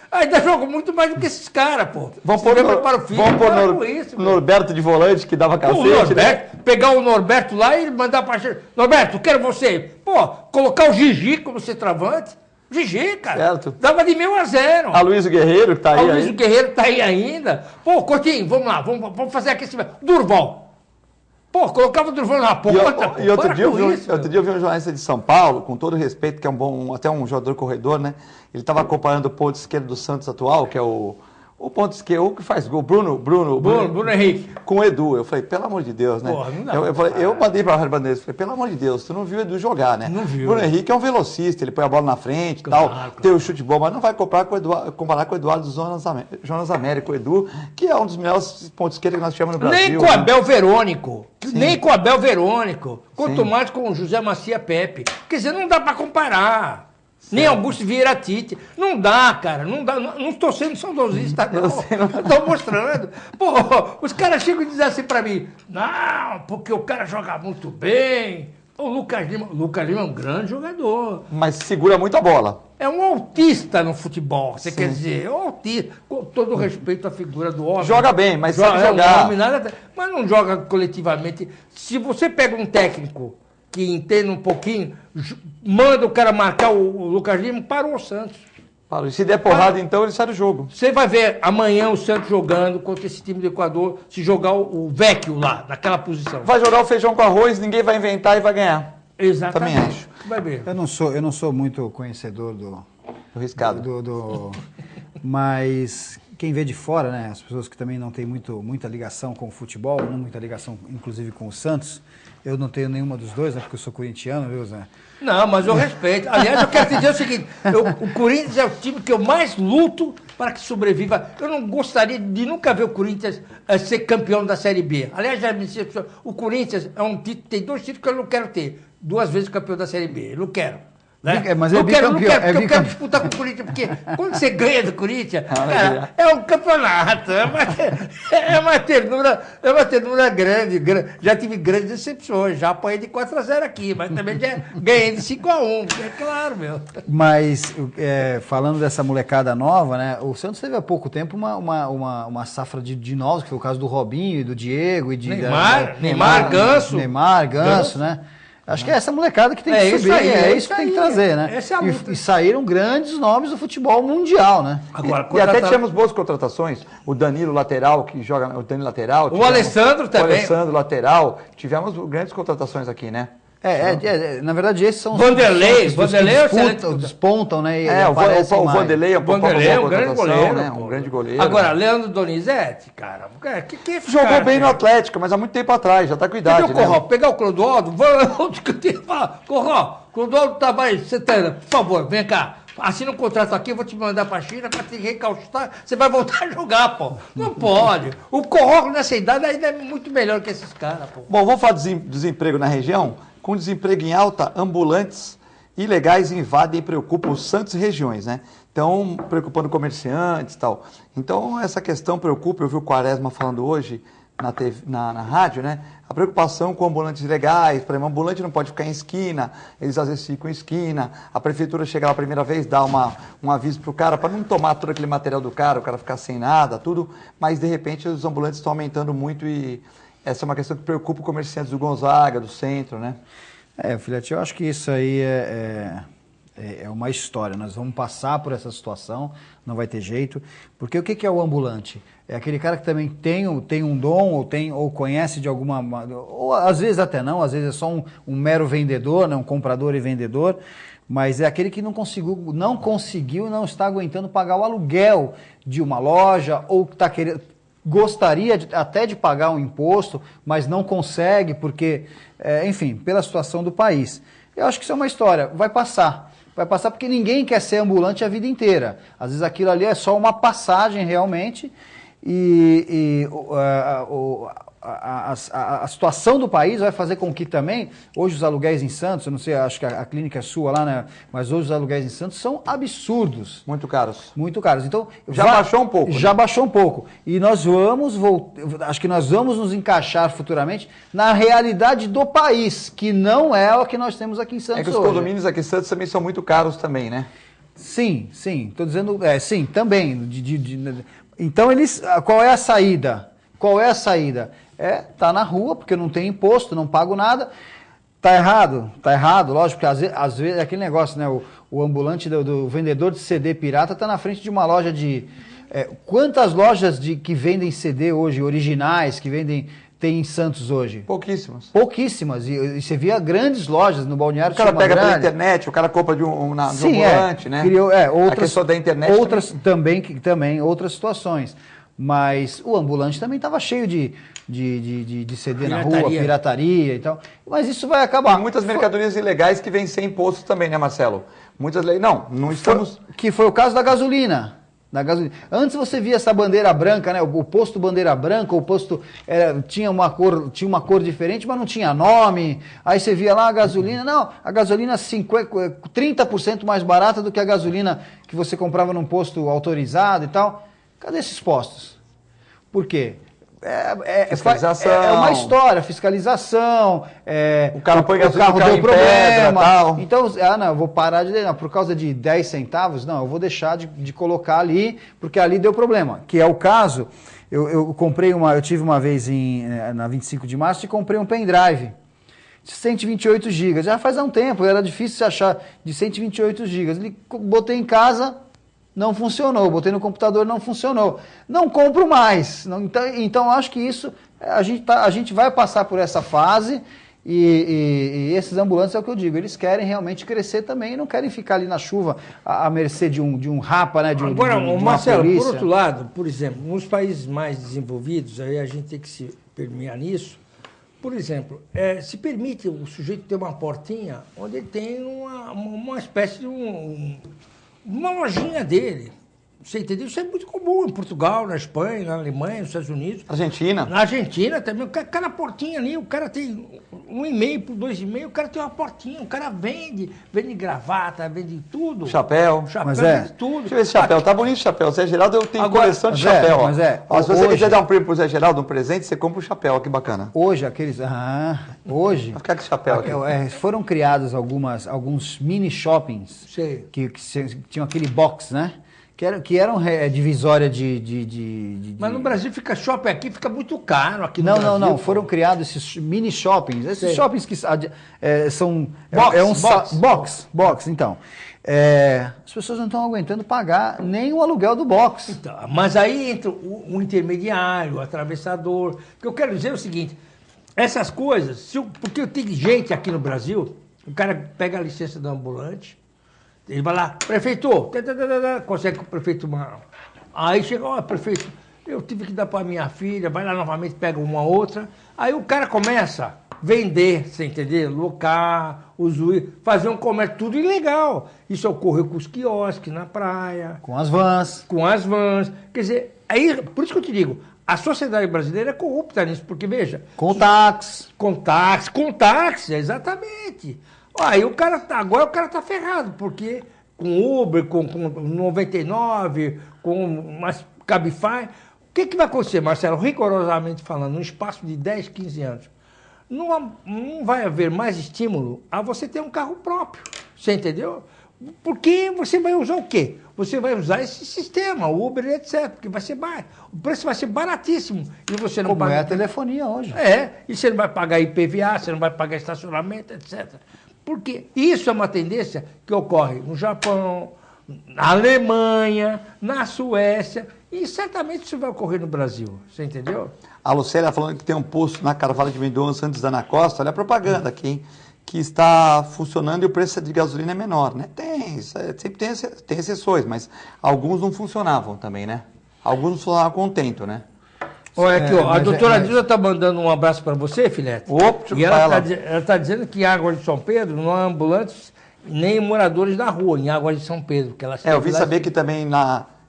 ainda jogo muito mais do que esses caras, pô. Vamos pôr Norberto de volante, que dava cacete, né? Pegar o Norberto lá e mandar pra China. Norberto, quero você. Pô, colocar o Gigi como centroavante. Gigi, cara. Certo. Dava de 1-0. Aloysio Guerreiro, que tá aí. Aloysio Guerreiro tá aí ainda. Pô, Coutinho, vamos lá, vamos fazer aquecimento. Durval. Pô, colocava o Durval na ponta. E outro dia eu vi um jornalista de São Paulo, com todo respeito, que é até um jogador corredor, né? Ele estava acompanhando o ponto esquerdo do Santos atual, que é o ponto esquerdo, o que faz gol, Bruno Henrique. Com o Edu. Eu falei, pelo amor de Deus, né? Porra, não dá, eu mandei para a Rádio Bandeirantes, falei, pelo amor de Deus, tu não viu o Edu jogar, né? Não viu. Bruno Henrique é um velocista, ele põe a bola na frente e tal, tem o chute bom, mas não vai comparar com o Eduardo Jonas Américo, o Edu, que é um dos melhores pontos esquerdos que nós tivemos no Brasil. Nem com o Abel Verônico. Nem com o Abel Verônico. Quanto mais com o José Macia Pepe. Quer dizer, não dá para comparar. Certo. Nem Augusto Vieira Tite. Não dá, cara. Não dá. Não estou sendo saudosista, não. Estou mostrando. Pô, os caras chegam e dizem assim para mim, não, porque o cara joga muito bem. O Lucas Lima é um grande jogador. Mas segura muito a bola. É um autista no futebol, você quer dizer. É um autista, com todo respeito à figura do homem. Joga bem, mas sabe jogar. Mas não joga coletivamente. Se você pega um técnico que entende um pouquinho, manda o cara marcar o Lucas Lima, parou o Santos. E se der porrada, então, ele sai do jogo. Você vai ver amanhã o Santos jogando contra esse time do Equador, se jogar o Vecchio lá, naquela posição. Vai jogar o feijão com arroz, ninguém vai inventar e vai ganhar. Exatamente. Também acho. Vai ver. Eu não sou muito conhecedor do riscado. Mas quem vê de fora, né, as pessoas que também não têm muita ligação com o futebol, não muita ligação, inclusive, com o Santos, eu não tenho nenhuma dos dois, né, porque eu sou corintiano, viu, Zé? Não, mas eu respeito. Aliás, eu quero te dizer o seguinte, o Corinthians é o time que eu mais luto para que sobreviva. Eu não gostaria de nunca ver o Corinthians ser campeão da Série B. Aliás, já me disse, o Corinthians é um título, tem 2 títulos que eu não quero ter. 2 vezes campeão da Série B. Eu não quero. Né? Mas é bicampeão. Não quero, porque eu quero disputar com o Corinthians, porque quando você ganha do Corinthians, cara, é um campeonato, é uma ternura grande. Já tive grandes decepções, já apanhei de 4-0 aqui, mas também já ganhei de 5-1, é claro, meu. Mas, falando dessa molecada nova, né, o Santos teve há pouco tempo uma safra de novos, que foi o caso do Robinho e do Diego e de Neymar, Ganso, né? Acho que é essa molecada que tem que subir, é isso que tem que trazer, né? E saíram grandes nomes do futebol mundial, né? E até tivemos boas contratações. O Danilo lateral, que joga o Danilo lateral. O Alessandro também. O Alessandro lateral. Tivemos grandes contratações aqui, né? Na verdade, esses são os Vanderlei despontam, né? O Vanderlei é um grande goleiro, né? Um grande goleiro. Agora, Leandro Donizete, cara, que jogou bem no Atlético, mas há muito tempo atrás, já tá com idade, né? Corró, pegar o Clodoaldo, Clodoaldo Tavares Santana, por favor, vem cá. Assina um contrato aqui, eu vou te mandar pra China pra te recaustar, você vai voltar a jogar, pô. Não pode. O Corró nessa idade ainda é muito melhor que esses caras, pô. Bom, vamos falar de desemprego na região? Com desemprego em alta, ambulantes ilegais invadem e preocupam os Santos e regiões, né? Então, preocupando comerciantes e tal. Então, essa questão preocupa, eu vi o Quaresma falando hoje na rádio, né? A preocupação com ambulantes ilegais, por exemplo, o ambulante não pode ficar em esquina, eles às vezes ficam em esquina, a prefeitura chega lá a primeira vez, dá um aviso para o cara, para não tomar todo aquele material do cara, o cara ficar sem nada, tudo, mas de repente os ambulantes estão aumentando muito e Essa é uma questão que preocupa comerciantes do Gonzaga, do centro, né? Filhote, eu acho que isso aí é uma história. Nós vamos passar por essa situação, não vai ter jeito. Porque o que é o ambulante? É aquele cara que também tem um dom, ou conhece de alguma... Ou às vezes até não, às vezes é só um mero vendedor, né? Um comprador e vendedor. Mas é aquele que não conseguiu, não está aguentando pagar o aluguel de uma loja, ou que está querendo... Gostaria até de pagar um imposto, mas não consegue porque, enfim, pela situação do país. Eu acho que isso é uma história, vai passar porque ninguém quer ser ambulante a vida inteira. Às vezes aquilo ali é só uma passagem realmente a situação do país vai fazer com que também, hoje os aluguéis em Santos, eu não sei, acho que a clínica é sua lá, né? Mas hoje os aluguéis em Santos são absurdos. Muito caros. Muito caros. Então, baixou um pouco. Já baixou um pouco. E nós acho que nós vamos nos encaixar futuramente na realidade do país, que não é o que nós temos aqui em Santos hoje. É que os condomínios aqui em Santos também são muito caros também, né? Sim. Estou dizendo, sim, também. Então, qual é a saída? Tá na rua, porque não tem imposto, não pago nada. Tá errado, lógico, porque às vezes é aquele negócio, né? O ambulante do vendedor de CD pirata tá na frente de uma loja de... quantas lojas que vendem CD hoje, originais, tem em Santos hoje? Pouquíssimas. E você via grandes lojas no balneário. O cara pega pela internet, o cara compra de um ambulante, né? Outras, a questão da internet também outras situações. Mas o ambulante também estava cheio de CD na rua, pirataria e tal. Mas isso vai acabar. Tem muitas mercadorias ilegais que vêm sem imposto também, né, Marcelo? Muitas leis. Não estamos... Que foi o caso da gasolina. Antes você via essa bandeira branca, né? O posto bandeira branca, o posto tinha uma cor diferente, mas não tinha nome. Aí você via lá a gasolina, a gasolina 30% mais barata do que a gasolina que você comprava num posto autorizado e tal. Cadê esses postos? Por quê? Fiscalização. É uma história, fiscalização. O cara põe o carro deu problema. Pedra, tal. Então, eu vou parar por causa de 10 centavos, não, eu vou deixar de colocar ali, porque ali deu problema. Que é o caso, eu tive uma vez na 25 de março e comprei um pendrive. 128 GB. Já faz um tempo, era difícil se achar de 128 GB. Botei em casa. Não funcionou, botei no computador, não funcionou. Não compro mais. Então acho que isso, a gente vai passar por essa fase e esses ambulantes, é o que eu digo, eles querem realmente crescer também e não querem ficar ali na chuva à mercê de um rapa, né? Agora, Marcelo, por outro lado, por exemplo, nos países mais desenvolvidos, aí a gente tem que se permear nisso. Por exemplo, se permite o sujeito ter uma portinha onde ele tem uma espécie de uma lojinha dele. Você entendeu? Isso é muito comum em Portugal, na Espanha, na Alemanha, nos Estados Unidos. Argentina. Na Argentina também. Cada portinha ali, o cara tem 1,5 por 2,5, o cara tem uma portinha, o cara vende gravata, vende tudo. Chapéu. Vende tudo. Deixa eu ver esse chapéu, tá bonito o chapéu. O Zé Geraldo, eu tenho coleção de chapéu. Se você quiser dar um prêmio pro Zé Geraldo, um presente, você compra um chapéu, que bacana. Hoje. Vai ficar com esse chapéu aqui. Foram criados alguns mini shoppings que tinham aquele box, né? Que eram divisória Mas no Brasil fica shopping aqui, fica muito caro aqui no Brasil. Não. Foram criados esses mini shoppings. Esses shoppings que são... Box, então. As pessoas não estão aguentando pagar nem o aluguel do box. Então, mas aí entra o intermediário, o atravessador. O que eu quero dizer é o seguinte, essas coisas, porque tem gente aqui no Brasil, o cara pega a licença do ambulante, ele vai lá, prefeito, consegue com o prefeito aí chega, prefeito, eu tive que dar para minha filha, vai lá novamente, pega uma outra, aí o cara começa a vender, você entendeu? Locar, usufruir, fazer um comércio, tudo ilegal. Isso ocorreu com os quiosques na praia. Com as vans. Quer dizer, aí, por isso que eu te digo, a sociedade brasileira é corrupta nisso, porque veja... Com táxi, exatamente. Aí agora o cara tá ferrado, porque com Uber, com 99, com umas Cabify, o que vai acontecer, Marcelo? Rigorosamente falando, num espaço de 10, 15 anos, não vai haver mais estímulo a você ter um carro próprio, você entendeu? Porque você vai usar o quê? Você vai usar esse sistema, Uber e etc. Porque vai ser o preço vai ser baratíssimo. E você não Como paga... é a telefonia hoje. E você não vai pagar IPVA, você não vai pagar estacionamento, etc. Porque isso é uma tendência que ocorre no Japão, na Alemanha, na Suécia, e certamente isso vai ocorrer no Brasil. Você entendeu? A Lucélia falando que tem um posto na Carvalho de Mendonça antes da Ana Costa, olha a propaganda aqui, hein? Que está funcionando e o preço de gasolina é menor, né? Sempre tem exceções, mas alguns não funcionavam também, né? Alguns não funcionavam contento, né? Olha aqui, ó, a doutora Dilma está mandando um abraço para você, Filete. E ela está dizendo que em Águas de São Pedro não há ambulantes nem moradores da rua, em Águas de São Pedro. Que ela eu vi saber que também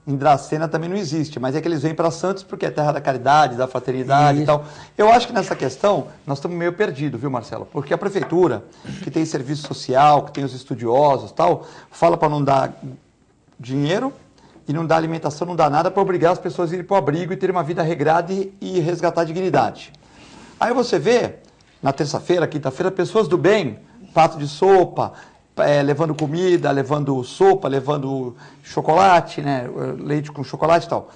em Dracena também não existe, mas é que eles vêm para Santos porque é terra da caridade, da fraternidade e tal. Eu acho que nessa questão nós estamos meio perdidos, viu, Marcelo? Porque a prefeitura, que tem serviço social, que tem os estudiosos e tal, fala para não dar dinheiro e não dar alimentação, não dá nada para obrigar as pessoas a irem para o abrigo e terem uma vida regrada e resgatar a dignidade. Aí você vê, na terça-feira, quinta-feira, pessoas do bem, prato de sopa, levando comida, levando sopa, levando chocolate, né, leite com chocolate e tal.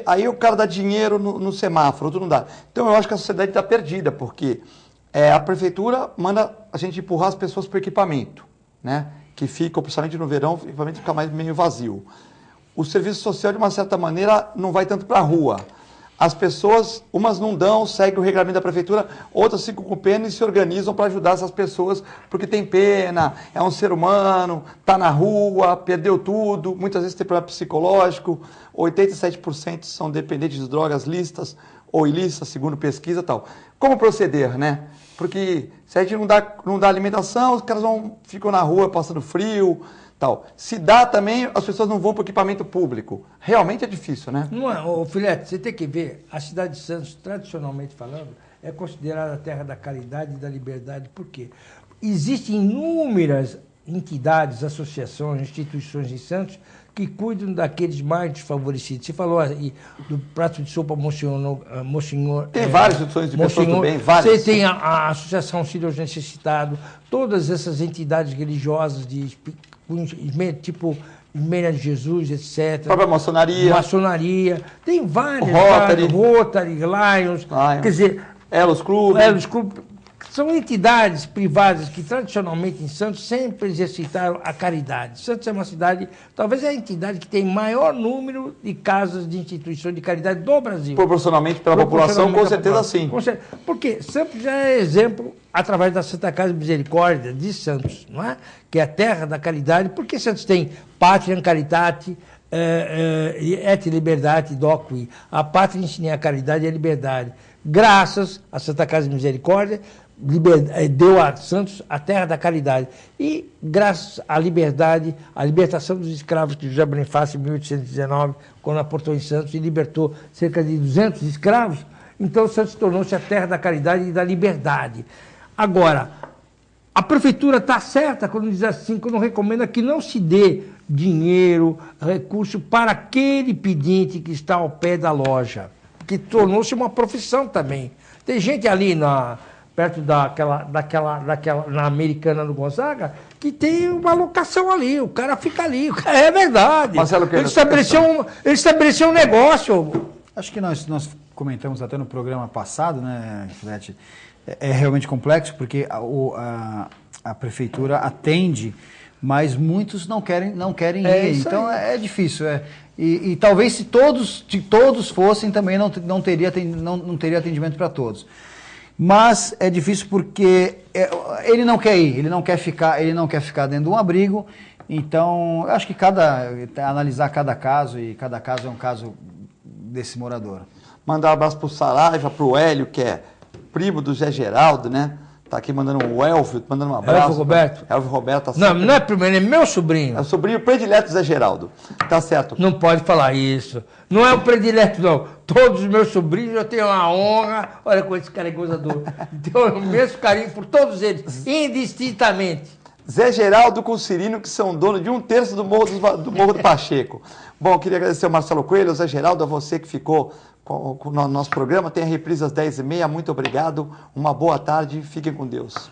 Aí o cara dá dinheiro no semáforo, outro não dá. Então eu acho que a sociedade está perdida, porque a prefeitura manda a gente empurrar as pessoas para o equipamento, né, que fica, principalmente no verão, o equipamento fica meio vazio. O serviço social, de uma certa maneira, não vai tanto para a rua. As pessoas, umas não dão, seguem o regulamento da prefeitura, outras ficam com pena e se organizam para ajudar essas pessoas, porque tem pena, é um ser humano, está na rua, perdeu tudo, muitas vezes tem problema psicológico, 87% são dependentes de drogas lícitas ou ilícitas, segundo pesquisa e tal. Como proceder, né? Porque se a gente não dá alimentação, os caras ficam na rua passando frio, tal. Se dá também, as pessoas não vão para o equipamento público. Realmente é difícil, né? Não é, Filete, você tem que ver, a cidade de Santos, tradicionalmente falando, é considerada a terra da caridade e da liberdade. Por quê? Existem inúmeras entidades, associações, instituições em Santos que cuidam daqueles mais desfavorecidos. Você falou aí do prato de sopa Monsenhor. Tem várias instituições de pessoas do bem, várias. Você tem a Associação Auxílio aos Necessitados, todas essas entidades religiosas tipo Meia de Jesus, etc. A própria maçonaria. Tem várias. Rotary, Lions. Quer dizer, Elos Clube. São entidades privadas que tradicionalmente em Santos sempre exercitaram a caridade. Santos é uma cidade, talvez é a entidade que tem maior número de casas de instituições de caridade do Brasil. Proporcionalmente pela população, com certeza sim. Porque Santos já é exemplo através da Santa Casa de Misericórdia de Santos, não é? Que é a terra da caridade, porque Santos tem Patriam Caritate, et Libertate Doqui, a pátria ensina a caridade e a liberdade. Graças à Santa Casa de Misericórdia, deu a Santos a terra da caridade. E graças à liberdade, à libertação dos escravos que José Bonifácio, em 1819, quando aportou em Santos e libertou cerca de 200 escravos, então Santos tornou-se a terra da caridade e da liberdade. Agora, a prefeitura está certa quando diz assim, quando recomenda que não se dê dinheiro, recurso para aquele pedinte que está ao pé da loja, que tornou-se uma profissão também. Tem gente ali perto na Americana do Gonzaga, que tem uma locação ali, o cara fica ali, é verdade. Marcelo, ele estabeleceu um negócio. Acho que nós comentamos até no programa passado, né, Filete? É realmente complexo, porque a prefeitura atende, mas muitos não querem ir. Então é difícil. E talvez se todos fossem, também não teria atendimento para todos. Mas é difícil porque ele não quer ir, ele não quer ficar dentro de um abrigo. Então, eu acho que analisar cada caso, e cada caso é um caso desse morador. Mandar um abraço para o Saraiva, para o Hélio, que é primo do Zé Geraldo, né? Tá aqui mandando o Elvio, mandando um abraço. Elvio Roberto. Elvio Roberto. Tá certo. Não é primeiro, é meu sobrinho. É o sobrinho predileto do Zé Geraldo. Tá certo. Não pode falar isso. Não é o predileto, não. Todos os meus sobrinhos, eu tenho uma honra. Olha como esse cara é gozador. Tenho o mesmo carinho por todos eles, indistintamente. Zé Geraldo com o Cirino, que são donos de 1/3 do Morro do Pacheco. Bom, queria agradecer ao Marcelo Coelho, ao Zé Geraldo, a você que ficou com o nosso programa. Tem a reprise às 10h30. Muito obrigado. Uma boa tarde. Fiquem com Deus.